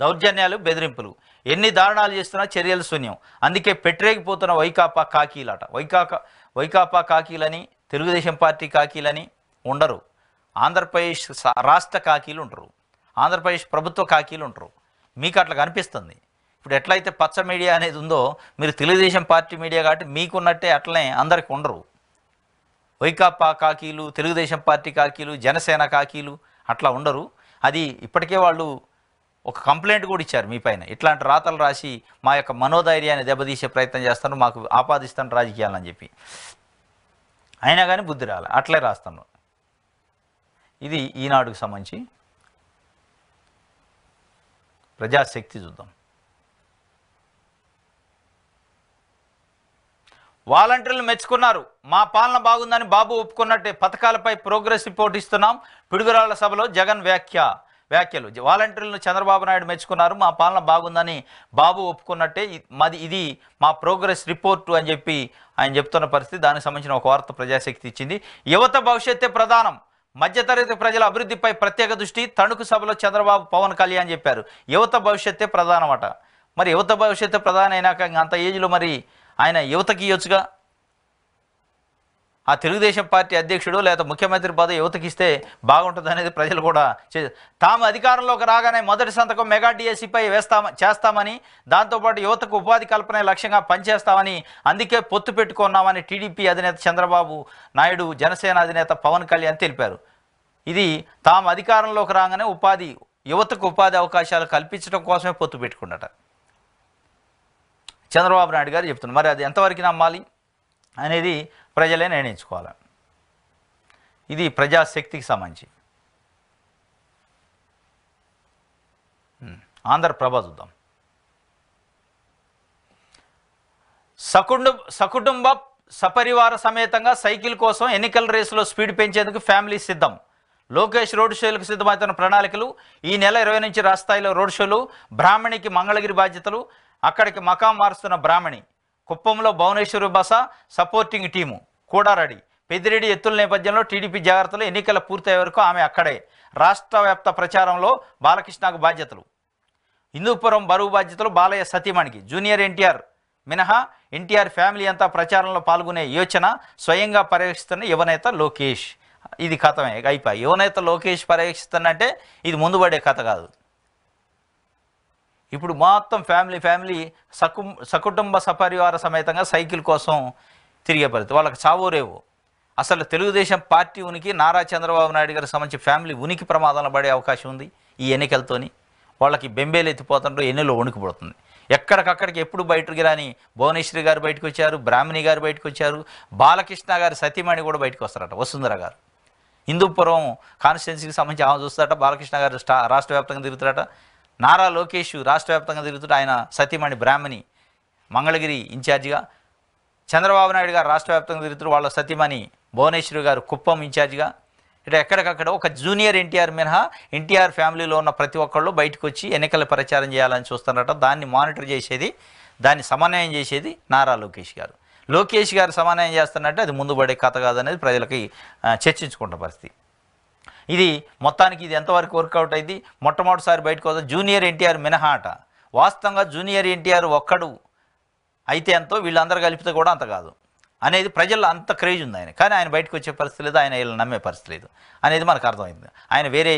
దౌర్జన్యాలు, బెదిరింపులు, ఎన్ని దారుణాలు చేస్తున్నా చర్యలు శూన్యం. అందుకే పెట్టరేగిపోతున్న వైకాపా కాకీలట. వైకాపా కాకీలని, తెలుగుదేశం పార్టీ కాకీలని ఉండరు. ఆంధ్రప్రదేశ్ రాష్ట్ర కాకీలు ఉంటారు, ఆంధ్రప్రదేశ్ ప్రభుత్వ కాకీలు ఉంటారు. మీకు అట్లా కనిపిస్తుంది. ఇప్పుడు ఎట్లయితే పచ్చ మీడియా అనేది ఉందో, మీరు తెలుగుదేశం పార్టీ మీడియా కాబట్టి మీకున్నట్టే అట్లనే అందరికి ఉండరు. వైకాపా కాకీలు, తెలుగుదేశం పార్టీ కాకీలు, జనసేన కాకీలు అట్లా ఉండరు. అది ఇప్పటికే వాళ్ళు ఒక కంప్లైంట్ కూడా ఇచ్చారు మీ పైన. ఇట్లాంటి రాతలు రాసి మా యొక్క మనోధైర్యాన్ని దెబ్బతీసే ప్రయత్నం చేస్తాను, మాకు ఆపాదిస్తాను రాజకీయాలని చెప్పి. అయినా కానీ బుద్ధి రాలే, అట్లే రాస్తాను. ఇది ఈనాడుకు సంబంధించి ప్రజాశక్తి చూద్దాం. వాలంటీర్లు మెచ్చుకున్నారు. మా పాలన బాగుందని బాబు ఒప్పుకున్నట్టే. పథకాలపై ప్రోగ్రెస్ రిపోర్ట్ ఇస్తున్నాం. పిడుగురాళ్ల సభలో జగన్ వ్యాఖ్యలు. వాలంటీర్లను చంద్రబాబు నాయుడు మెచ్చుకున్నారు. మా పాలన బాగుందని బాబు ఒప్పుకున్నట్టే. ఇది మా ప్రోగ్రెస్ రిపోర్టు అని చెప్పి ఆయన చెప్తున్న పరిస్థితి. దానికి సంబంధించిన ఒక వార్త ప్రజాశక్తి ఇచ్చింది. యువత భవిష్యత్తే ప్రధానం, మధ్యతరగతి ప్రజల అభివృద్ధిపై ప్రత్యేక దృష్టి. తణుకు సభలో చంద్రబాబు, పవన్ కళ్యాణ్ చెప్పారు. యువత భవిష్యత్తే ప్రధానం అట. మరి యువత భవిష్యత్తే ప్రధానం అయినాక అంత ఏజ్లో మరి ఆయన యువతకి ఇవ్వచ్చుగా. ఆ తెలుగుదేశం పార్టీ అధ్యక్షుడు లేదా ముఖ్యమంత్రి పదవి యువతకి ఇస్తే బాగుంటుంది అనేది ప్రజలు కూడా తాము అధికారంలోకి రాగానే మొదటి సంతకం మెగా డిఎస్సిపై చేస్తామని, దాంతోపాటు యువతకు ఉపాధి కల్పనే లక్ష్యంగా పనిచేస్తామని, అందుకే పొత్తు పెట్టుకున్నామని టీడీపీ అధినేత చంద్రబాబు నాయుడు, జనసేన అధినేత పవన్ కళ్యాణ్ తెలిపారు. ఇది తాము అధికారంలోకి రాగానే యువతకు ఉపాధి అవకాశాలు కల్పించడం కోసమే పొత్తు పెట్టుకున్నట చంద్రబాబు నాయుడు గారు చెప్తున్నారు. మరి అది ఎంతవరకు నమ్మాలి అనేది ప్రజలే నిర్ణయించుకోవాలి. ఇది ప్రజాశక్తికి సంబంధించి. ఆంధ్రప్రభ చూద్దాం. సకుటుంబ సపరివార సమేతంగా సైకిల్ కోసం ఎన్నికల రేసులో స్పీడ్ పెంచేందుకు ఫ్యామిలీ సిద్ధం. లోకేష్ రోడ్ షోలకు సిద్ధమవుతున్న ప్రణాళికలు. ఈ నెల 20 నుంచి రాష్ట్రాయిలో రోడ్ షోలు. బ్రాహ్మణికి మంగళగిరి బాధ్యతలు, అక్కడికి మకాం మారుస్తున్న బ్రాహ్మణి. కుప్పంలో భువనేశ్వరి బస, సపోర్టింగ్ టీము కూడా రెడీ. పెద్దిరెడ్డి ఎత్తుల నేపథ్యంలో టీడీపీ జాగ్రత్తలు. ఎన్నికల పూర్తయ్యే వరకు ఆమె అక్కడే. రాష్ట్ర వ్యాప్త ప్రచారంలో బాలకృష్ణకు బాధ్యతలు. హిందూపురం బరువు బాధ్యతలు బాలయ్య సతీమణికి. జూనియర్ ఎన్టీఆర్ మినహా ఎన్టీఆర్ ఫ్యామిలీ అంతా ప్రచారంలో పాల్గొనే యోచన. స్వయంగా పర్యవేక్షిస్తున్న యువనేత లోకేష్. ఇది కథమే అయిపోయి. యువనేత లోకేష్ పర్యవేక్షిస్తున్నంటే ఇది ముందు పడే కథ కాదు. ఇప్పుడు మొత్తం ఫ్యామిలీ సకుటుంబ సపరివార సమేతంగా సైకిల్ కోసం తిరిగే పరిస్థితి. వాళ్ళకి చావో రేవో. అసలు తెలుగుదేశం పార్టీ ఉనికి, నారా చంద్రబాబు నాయుడు గారికి సంబంధించి ఫ్యామిలీ ఉనికి ప్రమాదంలో పడే అవకాశం ఉంది ఈ ఎన్నికలతోని. వాళ్ళకి బెంబేలు ఎత్తిపోతుంటో ఎన్నిలో వణుకు పడుతుంది. ఎక్కడికక్కడికి ఎప్పుడు బయటకు రాని భువనేశ్వరి గారు బయటకు వచ్చారు, బ్రాహ్మణి గారు బయటకు వచ్చారు, బాలకృష్ణ గారి సతీమణి కూడా బయటకు వస్తారట, వసుంధర గారు. హిందూపురం కాన్స్టిట్యున్సీకి సంబంధించి ఆమె చూస్తారట. బాలకృష్ణ గారు రాష్ట్ర వ్యాప్తంగా తిరుగుతారట. నారా లోకేష్ రాష్ట్ర వ్యాప్తంగా తిరుగుతుంటే ఆయన సతీమణి బ్రాహ్మణి మంగళగిరి ఇన్ఛార్జిగా. చంద్రబాబు నాయుడు గారు రాష్ట్ర వ్యాప్తంగా తిరుగుతారు. వాళ్ళ సతీమణి భువనేశ్వరి గారు కుప్పం ఇన్ఛార్జిగా. ఇట్లా ఎక్కడికక్కడ ఒక జూనియర్ ఎన్టీఆర్ మినహా ఎన్టీఆర్ ఫ్యామిలీలో ఉన్న ప్రతి ఒక్కళ్ళు బయటకు వచ్చి ఎన్నికల ప్రచారం చేయాలని చూస్తున్నారట. దాన్ని మానిటర్ చేసేది, దాన్ని సమన్వయం చేసేది నారా లోకేష్ గారు. లోకేష్ గారు సమన్వయం చేస్తున్నట్టే అది ముందు పడే కథ కాదనేది ప్రజలకి చర్చించుకుంటున్న పరిస్థితి. ఇది మొత్తానికి ఇది ఎంతవరకు వర్కౌట్ అయింది. మొట్టమొదటిసారి బయటకు వద్ద జూనియర్ ఎన్టీఆర్ మినహా అట. వాస్తవంగా జూనియర్ ఎన్టీఆర్ ఒక్కడు అయితే ఎంతో, వీళ్ళందరూ కలిపితే కూడా అంత కాదు అనేది ప్రజల్లో అంత క్రేజ్ ఉంది ఆయన. కానీ ఆయన బయటకు వచ్చే పరిస్థితి లేదు, ఆయన వీళ్ళని నమ్మే పరిస్థితి లేదు అనేది మనకు అర్థమైంది. ఆయన వేరే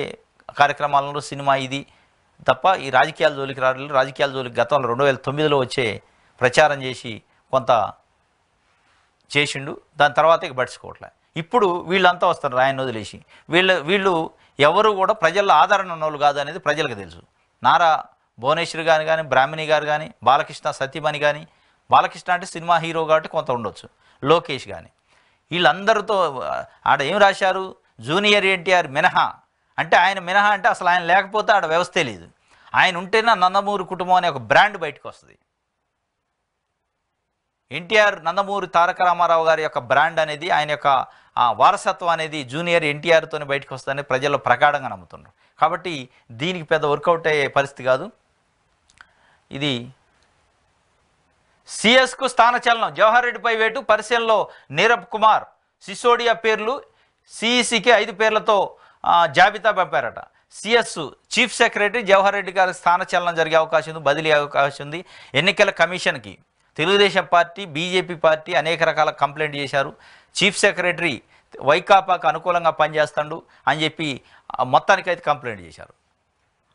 కార్యక్రమాలలో సినిమా ఇది తప్ప ఈ రాజకీయాల జోలికి రాలేదు. రాజకీయాల జోలికి గతంలో 2009లో వచ్చే ప్రచారం చేసి కొంత చేసిండు, దాని తర్వాత ఇక పట్టించుకోవట్లే. ఇప్పుడు వీళ్ళంతా వస్తారు ఆయన వదిలేసి. వీళ్ళు ఎవరు కూడా ప్రజల్లో ఆదరణ ఉన్నోళ్ళు కాదు అనేది ప్రజలకు తెలుసు. నారా భువనేశ్వరి గారు కానీ, బ్రాహ్మణి గారు కానీ, బాలకృష్ణ సత్యమణి కానీ, బాలకృష్ణ అంటే సినిమా హీరో కాబట్టి కొంత ఉండొచ్చు, లోకేష్ కానీ, వీళ్ళందరితో ఆడ ఏం రాశారు, జూనియర్ ఎన్టీఆర్ మినహా. అంటే ఆయన మినహా అంటే అసలు ఆయన లేకపోతే ఆడ వ్యవస్థే లేదు. ఆయన ఉంటేనే నందమూరి కుటుంబం అనే ఒక బ్రాండ్ బయటకు వస్తుంది. ఎన్టీఆర్ నందమూరి తారక రామారావు గారి యొక్క బ్రాండ్ అనేది, ఆయన యొక్క వారసత్వం అనేది జూనియర్ ఎన్టీఆర్తోనే బయటకు వస్తుందని ప్రజల్లో ప్రగాఢంగా నమ్ముతున్నారు. కాబట్టి దీనికి పెద్ద వర్కౌట్ అయ్యే పరిస్థితి కాదు. ఇది సిఎస్కు స్థానచలనం, జవహర్ రెడ్డిపై వేటు, పరిశీలనలో నీరబ్ కుమార్, సిసోడియా పేర్లు, సిఈసికి 5 పేర్లతో జాబితా పంపారట. CS chief secretary Jawahar Reddy గారి స్థానచలనం జరిగే అవకాశం ఉంది, బదిలీ అవకాశం ఉంది. ఎన్నికల కమిషన్కి తెలుగుదేశం పార్టీ, బీజేపీ పార్టీ అనేక రకాల కంప్లైంట్ చేశారు. చీఫ్ సెక్రటరీ వైకాపాకు అనుకూలంగా పనిచేస్తాడు అని చెప్పి మొత్తానికైతే కంప్లైంట్ చేశారు.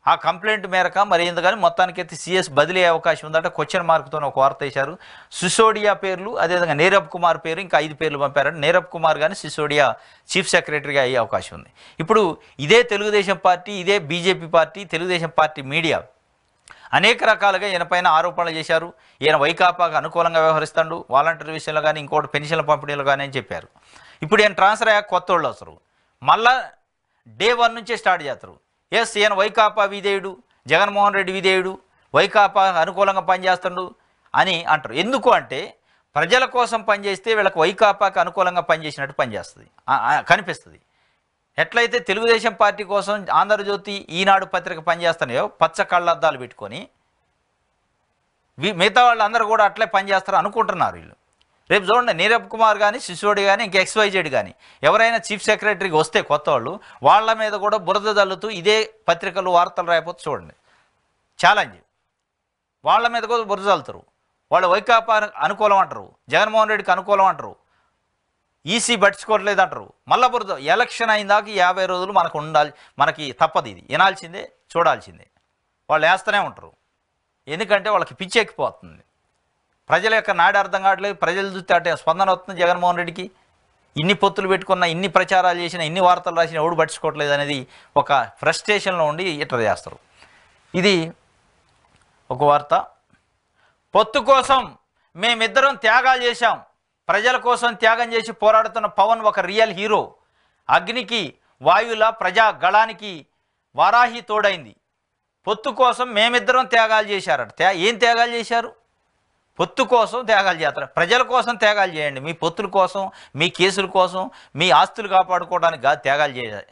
ఆ కంప్లైంట్ మేరకు మరి ఎందుకని మొత్తానికైతే సిఎస్ బదిలీ అయ్యే అవకాశం ఉందంటే క్వశ్చన్ మార్క్తో ఒక వార్త వేశారు. సిసోడియా పేర్లు, అదేవిధంగా నీరబ్ కుమార్ పేరు, ఇంకా 5 పేర్లు పంపారంటే నీరబ్ కుమార్ కానీ సిసోడియా చీఫ్ సెక్రటరీగా అయ్యే అవకాశం ఉంది. ఇప్పుడు ఇదే తెలుగుదేశం పార్టీ, ఇదే BJP party, Telugu Desam party media అనేక రకాలుగా ఈయనపైన ఆరోపణలు చేశారు. ఈయన వైకాపాకు అనుకూలంగా వ్యవహరిస్తాడు, వాలంటీర్ విషయంలో కానీ, ఇంకోటి పెన్షన్ల పంపిణీలో కానీ అని చెప్పారు. ఇప్పుడు ఈయన ట్రాన్స్ఫర్ అయ్యాక కొత్త వాళ్ళు వస్తారు, మళ్ళా డే 1 నుంచే స్టార్ట్ చేస్తారు. ఎస్, ఈయన వైకాపా విధేయుడు, జగన్మోహన్ రెడ్డి విధేయుడు, వైకాపా అనుకూలంగా పనిచేస్తాడు అని అంటారు. ఎందుకు అంటే ప్రజల కోసం పనిచేస్తే వీళ్ళకి వైకాపాకి అనుకూలంగా పనిచేసినట్టు పనిచేస్తుంది, కనిపిస్తుంది. ఎట్లయితే తెలుగుదేశం పార్టీ కోసం ఆంధ్రజ్యోతి, ఈనాడు పత్రిక పనిచేస్తున్నాయో పచ్చ కళ్ళద్దాలు పెట్టుకొని, మిగతా వాళ్ళు అందరూ కూడా అట్లే పనిచేస్తారు అనుకుంటున్నారు వీళ్ళు. రేపు చూడండి, నీరబ్ కుమార్ కానీ, సిసోడి కానీ, ఇంకా XYZ కానీ ఎవరైనా చీఫ్ సెక్రటరీకి వస్తే కొత్త వాళ్ళ మీద కూడా బురద జల్లుతూ ఇదే పత్రికలు వార్తలు రాయకపోతే చూడండి, ఛాలెంజ్. వాళ్ళ మీద కూడా బురద జల్లుతారు. వాళ్ళు వైకాపా అనుకూలం అంటారు, జగన్మోహన్ రెడ్డికి అనుకూలం అంటారు, ఈసీ పట్టించుకోవట్లేదు అంటారు. మళ్ళా బురద. ఎలక్షన్ అయిందాక 50 రోజులు మనకు ఉండాలి, మనకి తప్పదు, ఇది వినాల్సిందే, చూడాల్సిందే. వాళ్ళు వేస్తూనే ఉంటారు, ఎందుకంటే వాళ్ళకి పిచ్చి ఎక్కిపోతుంది. ప్రజల యొక్క నాడి అర్థం కావట్లేదు. ప్రజలు చూస్తే అంటే స్పందన వస్తుంది జగన్మోహన్ రెడ్డికి. ఇన్ని పొత్తులు పెట్టుకున్న, ఇన్ని ప్రచారాలు చేసిన, ఇన్ని వార్తలు రాసిన ఎవడు పట్టించుకోవట్లేదు అనేది ఒక ఫ్రస్ట్రేషన్లో ఉండి ఇట్లా చేస్తారు. ఇది ఒక వార్త. పొత్తు కోసం మేమిద్దరం త్యాగాలు చేశాం, ప్రజల కోసం త్యాగం చేసి పోరాడుతున్న పవన్ ఒక రియల్ హీరో. అగ్నికి వాయువుల ప్రజా గళానికి వారాహి తోడైంది. పొత్తు కోసం మేమిద్దరం త్యాగాలు చేశారట. ఏం త్యాగాలు చేశారు? పొత్తు కోసం త్యాగాలు చేస్తారు. ప్రజల కోసం త్యాగాలు చేయండి. మీ పొత్తుల కోసం, మీ కేసుల కోసం, మీ ఆస్తులు కాపాడుకోవడానికి కాదు త్యాగాలు చేయాలి.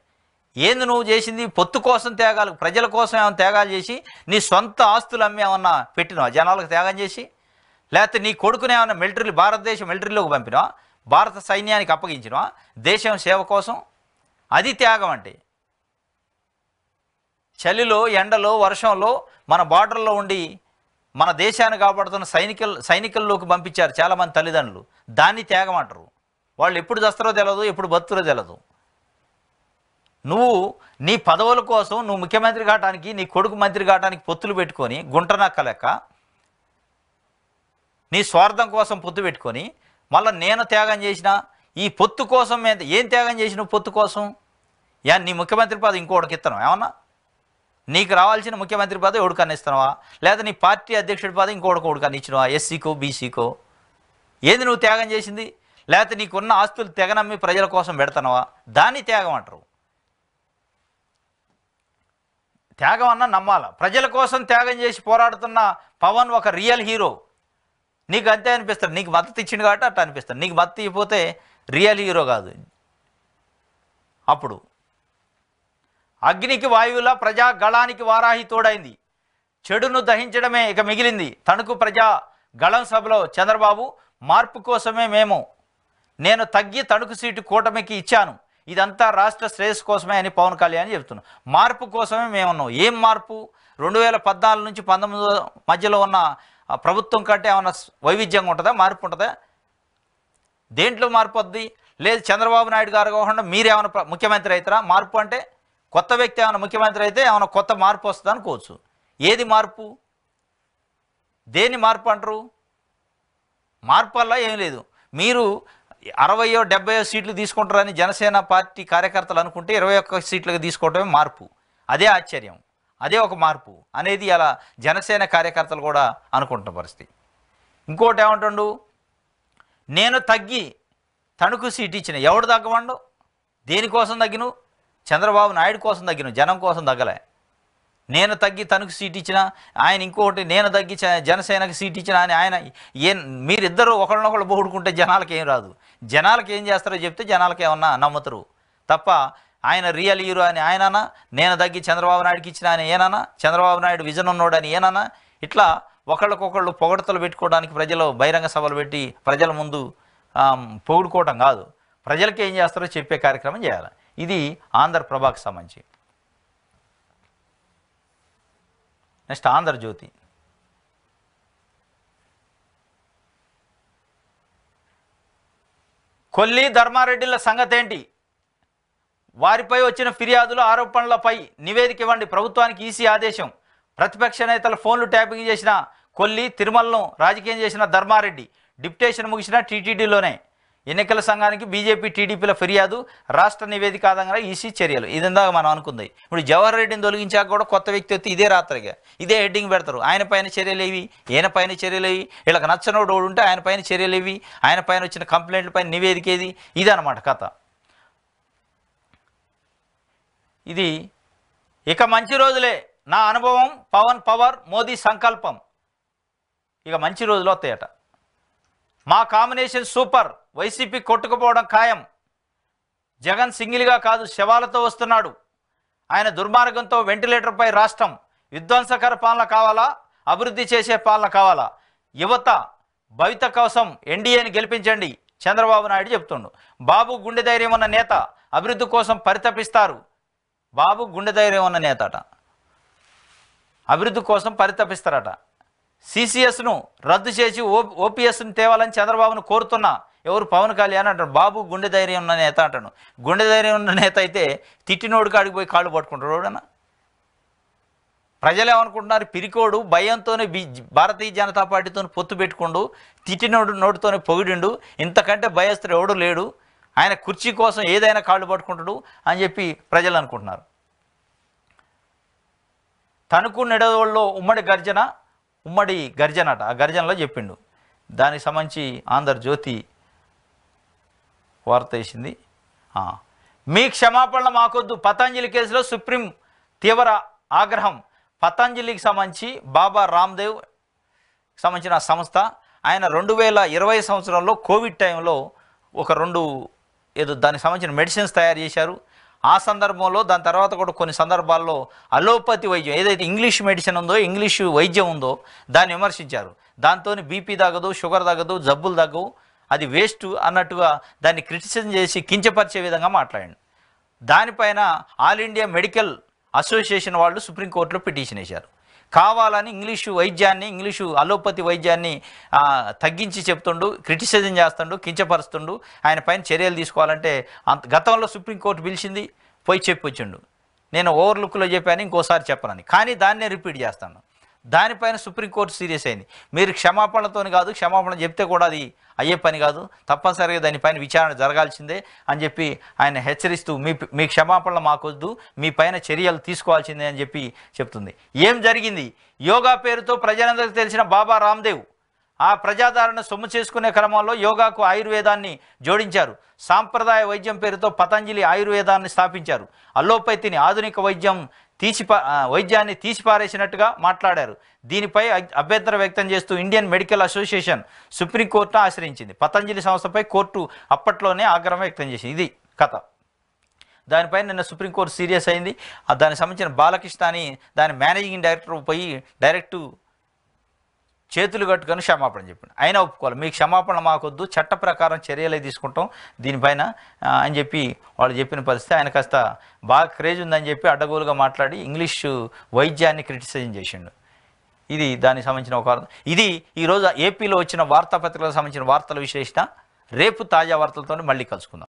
ఏంది నువ్వు చేసింది? పొత్తు కోసం త్యాగాలు, ప్రజల కోసం ఏమైనా త్యాగాలు చేసి నీ సొంత ఆస్తులు అమ్మి ఏమన్నా పెట్టినావా జనాలకు త్యాగం చేసి? లేకపోతే నీ కొడుకునే ఏమన్నా మిలిటరీ, భారతదేశం మిలిటరీలోకి పంపినావా? భారత సైన్యానికి అప్పగించినవా దేశం సేవ కోసం? అది త్యాగం అంటే. చలిలో, ఎండలో, వర్షంలో మన బార్డర్లో ఉండి మన దేశాన్ని కాపాడుతున్న సైనికుల్లోకి పంపించారు చాలామంది తల్లిదండ్రులు. దాన్ని త్యాగం అంటారు. వాళ్ళు ఎప్పుడు చస్తారో తెలియదు, ఎప్పుడు బతుకురో తెలియదు. నువ్వు నీ పదవుల కోసం, నువ్వు ముఖ్యమంత్రి కావడానికి, నీ కొడుకు మంత్రి కావడానికి పొత్తులు పెట్టుకొని గుంటనక్క లెక్క నీ స్వార్థం కోసం పొత్తు పెట్టుకొని మళ్ళీ నేను త్యాగం చేసిన ఈ పొత్తు కోసం ఏం త్యాగం చేసినావు? పొత్తు కోసం నీ ముఖ్యమంత్రి పదవి ఇంకోటికి ఇస్తున్నావు ఏమన్నా? నీకు రావాల్సిన ముఖ్యమంత్రి పదవి ఎవడికన్నా ఇస్తున్నావా? లేదా నీ పార్టీ అధ్యక్షుడి పదవి ఇంకోటికన్నా ఇచ్చినవా? ఎస్సీకో, బీసీకో? ఏంది నువ్వు త్యాగం చేసింది? లేకపోతే నీకున్న ఆస్తులు తెగనమ్మి ప్రజల కోసం పెడుతున్నావా? దాన్ని త్యాగం అంటారు. త్యాగం అన్నా నమ్మాల. ప్రజల కోసం త్యాగం చేసి పోరాడుతున్న పవన్ ఒక రియల్ హీరో. నీకు అంతే అనిపిస్తాడు, నీకు మద్దతు ఇచ్చిండు కాబట్టి అట్లా అనిపిస్తాడు. నీకు మద్దతు ఇవ్వకపోతే రియల్ హీరో కాదు. అప్పుడు అగ్నికి వాయువుల ప్రజా గళానికి వారాహి తోడైంది. చెడును దహించడమే ఇక మిగిలింది. తణుకు ప్రజా గళం సభలో చంద్రబాబు, మార్పు కోసమే నేను తగ్గి తణుకు సీటు కూటమికి ఇచ్చాను, ఇదంతా రాష్ట్ర శ్రేయస్సు కోసమే అని పవన్ కళ్యాణ్ చెబుతున్నాం. మార్పు కోసమే మేమున్నాం. ఏం మార్పు? 2014 నుంచి 19 మధ్యలో ఉన్న ప్రభుత్వం కంటే ఏమన్నా వైవిధ్యంగా ఉంటుందా? మార్పు ఉంటుందా? దేంట్లో మార్పు వద్ది? లేదు చంద్రబాబు నాయుడు గారు కాకుండా మీరేమైనా ముఖ్యమంత్రి అవుతారా? మార్పు అంటే కొత్త వ్యక్తి ఏమైనా ముఖ్యమంత్రి అయితే ఏమైనా కొత్త మార్పు వస్తుంది అనుకోవచ్చు. ఏది మార్పు? దేని మార్పు అంటారు? మార్పు వల్ల ఏం లేదు. మీరు 60-70 సీట్లు తీసుకుంటారని జనసేన పార్టీ కార్యకర్తలు అనుకుంటే 21 సీట్లుగా తీసుకోవడమే మార్పు. అదే ఆశ్చర్యం, అదే ఒక మార్పు అనేది అలా జనసేన కార్యకర్తలు కూడా అనుకుంటున్న పరిస్థితి. ఇంకోటి ఏమంటుండు, నేను తగ్గి తణుకు సీట్ ఇచ్చిన. ఎవడు తగ్గమండు? దేనికోసం తగ్గిను? చంద్రబాబు నాయుడు కోసం తగ్గిన, జనం కోసం తగ్గలే. నేను తగ్గి తణుకు సీట్ ఇచ్చిన, ఆయన ఇంకొకటి నేను తగ్గి జనసేనకు సీట్ ఇచ్చిన అని ఆయన మీరిద్దరూ ఒకళ్ళనొకళ్ళు పొగుడుకుంటే జనాలకు ఏం రాదు. జనాలకు ఏం చేస్తారో చెప్తే జనాలకు ఏమన్నా నమ్ముతారు తప్ప ఆయన రియల్ హీరో అని ఆయననా, నేను తగ్గి చంద్రబాబు నాయుడుకి ఇచ్చిన అని ఏనన్నా, చంద్రబాబు నాయుడు విజన్ ఉన్నోడు అని ఏనన్నా, ఇట్లా ఒకళ్ళకొకళ్ళు పొగడతలు పెట్టుకోవడానికి ప్రజలు బహిరంగ సభలు పెట్టి ప్రజల ముందు పొగుడుకోవటం కాదు, ప్రజలకు ఏం చేస్తారో చెప్పే కార్యక్రమం చేయాలి. ఇది ఆంధ్రప్రభకు సంబంధించి. నెక్స్ట్ ఆంధ్రజ్యోతి. కొల్లి ధర్మారెడ్డిల సంగతి ఏంటి? వారిపై వచ్చిన ఫిర్యాదులు ఆరోపణలపై నివేదిక ఇవ్వండి, ప్రభుత్వానికి ఈసీ ఆదేశం. ప్రతిపక్ష నేతల ఫోన్లు ట్యాపింగ్ చేసిన కొల్లి, తిరుమలను రాజకీయం చేసిన ధర్మారెడ్డి డిప్యుటేషన్ ముగిసిన టీటీడీలోనే. ఎన్నికల సంఘానికి బీజేపీ టీడీపీల ఫిర్యాదు, రాష్ట్ర నివేదిక ఆధారంగా ఈసీ చర్యలు. ఇదందాక మనం అనుకుంది. ఇప్పుడు జవహర్ రెడ్డిని తొలగించాక కూడా కొత్త వ్యక్తి వచ్చి ఇదే రాత్రిగా ఇదే హెడ్డింగ్ పెడతారు. ఆయన పైన చర్యలు ఏవి, ఈయన పైన చర్యలు ఏవి, వీళ్ళకి నచ్చనోడు ఉంటే ఆయన పైన చర్యలు ఏవి, ఆయన పైన వచ్చిన కంప్లైంట్ల పైన నివేదిక ఏది, ఇదన్నమాట కథ. ఇది ఇక మంచి రోజులే, నా అనుభవం, పవన్ పవర్, మోదీ సంకల్పం. ఇక మంచి రోజులు వస్తాయట. మా కాంబినేషన్ సూపర్, వైసీపీ కొట్టుకుపోవడం ఖాయం. జగన్ సింగిల్గా కాదు శవాలతో వస్తున్నాడు. ఆయన దుర్మార్గంతో వెంటిలేటర్పై రాష్ట్రం. విధ్వంసకర పాలన కావాలా, అభివృద్ధి చేసే పాలన కావాలా? యువత భవిత కోసం ఎన్డీఏని గెలిపించండి, చంద్రబాబు నాయుడు చెప్తుండు. బాబు గుండె ధైర్యం ఉన్న నేత, అభివృద్ధి కోసం పరితపిస్తారు. బాబు గుండె ధైర్యం ఉన్న నేత అట, అభివృద్ధి కోసం పరితపిస్తారట. సిసిఎస్ను రద్దు చేసి ఓపీఎస్ను తేవాలని చంద్రబాబును కోరుతున్నా. ఎవరు? పవన్ కళ్యాణ్ అంటాడు. బాబు గుండె ధైర్యం ఉన్న నేత అంటాడు. గుండె ధైర్యం ఉన్న నేత అయితే తిట్టినోడు కాడికి పోయి కాళ్ళు పట్టుకుంటాడు ఎవడన్నా? ప్రజలు ఏమనుకుంటున్నారు? పిరికోడు భయంతోనే భారతీయ జనతా పార్టీతో పొత్తు పెట్టుకుండు, తిట్టినోడు నోటితోనే పొగిడిండు, ఇంతకంటే భయస్తుడు ఎవడు లేడు, ఆయన కుర్చీ కోసం ఏదైనా కాళ్ళు పట్టుకుంటాడు అని చెప్పి ప్రజలు అనుకుంటున్నారు. తణుకు నిడదవోళ్ళలో ఉమ్మడి గర్జన అట. ఆ గర్జనలో చెప్పిండు. దానికి సంబంధించి ఆంధ్రజ్యోతి వార్త వేసింది. మీ క్షమాపణలు మాకొద్దు, పతంజలి కేసులో సుప్రీం తీవ్ర ఆగ్రహం. పతంజలికి సంబంధించి బాబా రామ్దేవ్ సంబంధించిన సంస్థ, ఆయన 2020 సంవత్సరంలో కోవిడ్ టైంలో ఒక దానికి సంబంధించిన మెడిసిన్స్ తయారు చేశారు. ఆ సందర్భంలో దాని తర్వాత కూడా కొన్ని సందర్భాల్లో అలోపతి వైద్యం, ఏదైతే ఇంగ్లీష్ మెడిసిన్ ఉందో, ఇంగ్లీషు వైద్యం ఉందో దాన్ని విమర్శించారు. దాంతో బీపీ తగ్గదు, షుగర్ తగ్గదు, జబ్బులు తగ్గవు, అది వేస్ట్ అన్నట్టుగా దాన్ని క్రిటిసిజం చేసి కించపరిచే విధంగా మాట్లాడండి. దానిపైన ఆల్ ఇండియా మెడికల్ అసోసియేషన్ వాళ్ళు సుప్రీంకోర్టులో పిటిషన్ వేశారు. కావాలని ఇంగ్లీషు అలోపతి వైద్యాన్ని తగ్గించి చెప్తుండు, క్రిటిసిజం చేస్తుండు, కించపరుస్తుండు, ఆయన పైన చర్యలు తీసుకోవాలంటే గతంలో సుప్రీంకోర్టు పిలిచింది, పోయి చెప్పొచ్చిండు. నేను ఓవర్లుక్లో చెప్పాను, ఇంకోసారి చెప్పనని, కానీ దాన్నే రిపీట్ చేస్తాను. దానిపైన సుప్రీంకోర్టు సీరియస్ అయింది. మీరు క్షమాపణలతో కాదు, క్షమాపణ చెప్తే కూడా అది అయ్యే పని కాదు, తప్పనిసరిగా దానిపైన విచారణ జరగాల్సిందే అని చెప్పి ఆయన హెచ్చరిస్తూ మీ క్షమాపణలు మాకొద్దు, మీ పైన చర్యలు తీసుకోవాల్సిందే అని చెప్పి చెప్తుంది. ఏం జరిగింది? యోగా పేరుతో ప్రజలందరికీ తెలిసిన బాబా రామ్దేవ్ ఆ ప్రజాదరణ సొమ్ము చేసుకునే క్రమంలో యోగాకు ఆయుర్వేదాన్ని జోడించారు. సాంప్రదాయ వైద్యం పేరుతో పతంజలి ఆయుర్వేదాన్ని స్థాపించారు. అల్లోపతిని ఆధునిక వైద్యాన్ని తీసిపారేసినట్టుగా మాట్లాడారు. దీనిపై అభ్యంతరం వ్యక్తం చేస్తూ ఇండియన్ మెడికల్ అసోసియేషన్ సుప్రీంకోర్టును ఆశ్రయించింది. పతంజలి సంస్థపై కోర్టు అప్పట్లోనే ఆగ్రహం వ్యక్తం చేసింది. ఇది కథ. దానిపై నిన్న సుప్రీంకోర్టు సీరియస్ అయింది. దానికి సంబంధించిన బాలకృష్ణ అని దాని మేనేజింగ్ డైరెక్టర్ పోయి డైరెక్టు చేతులు కట్టుకొని క్షమాపణ చెప్పండి. అయినా ఒప్పుకోవాలి, మీ క్షమాపణ మాకొద్దు, చట్ట ప్రకారం చర్యలే తీసుకుంటాం దీనిపైన అని చెప్పి వాళ్ళు చెప్పిన పరిస్థితి. ఆయన కాస్త బాగా క్రేజ్ ఉందని చెప్పి అడ్డగోలుగా మాట్లాడి ఇంగ్లీషు వైద్యాన్ని క్రిటిసైజ్ చేసిండు. ఇది దానికి సంబంధించిన ఒక వార్త. ఇది ఈరోజు ఏపీలో వచ్చిన వార్తాపత్రికలకు సంబంధించిన వార్తల విశ్లేషణ. రేపు తాజా వార్తలతో మళ్ళీ కలుసుకుందాం.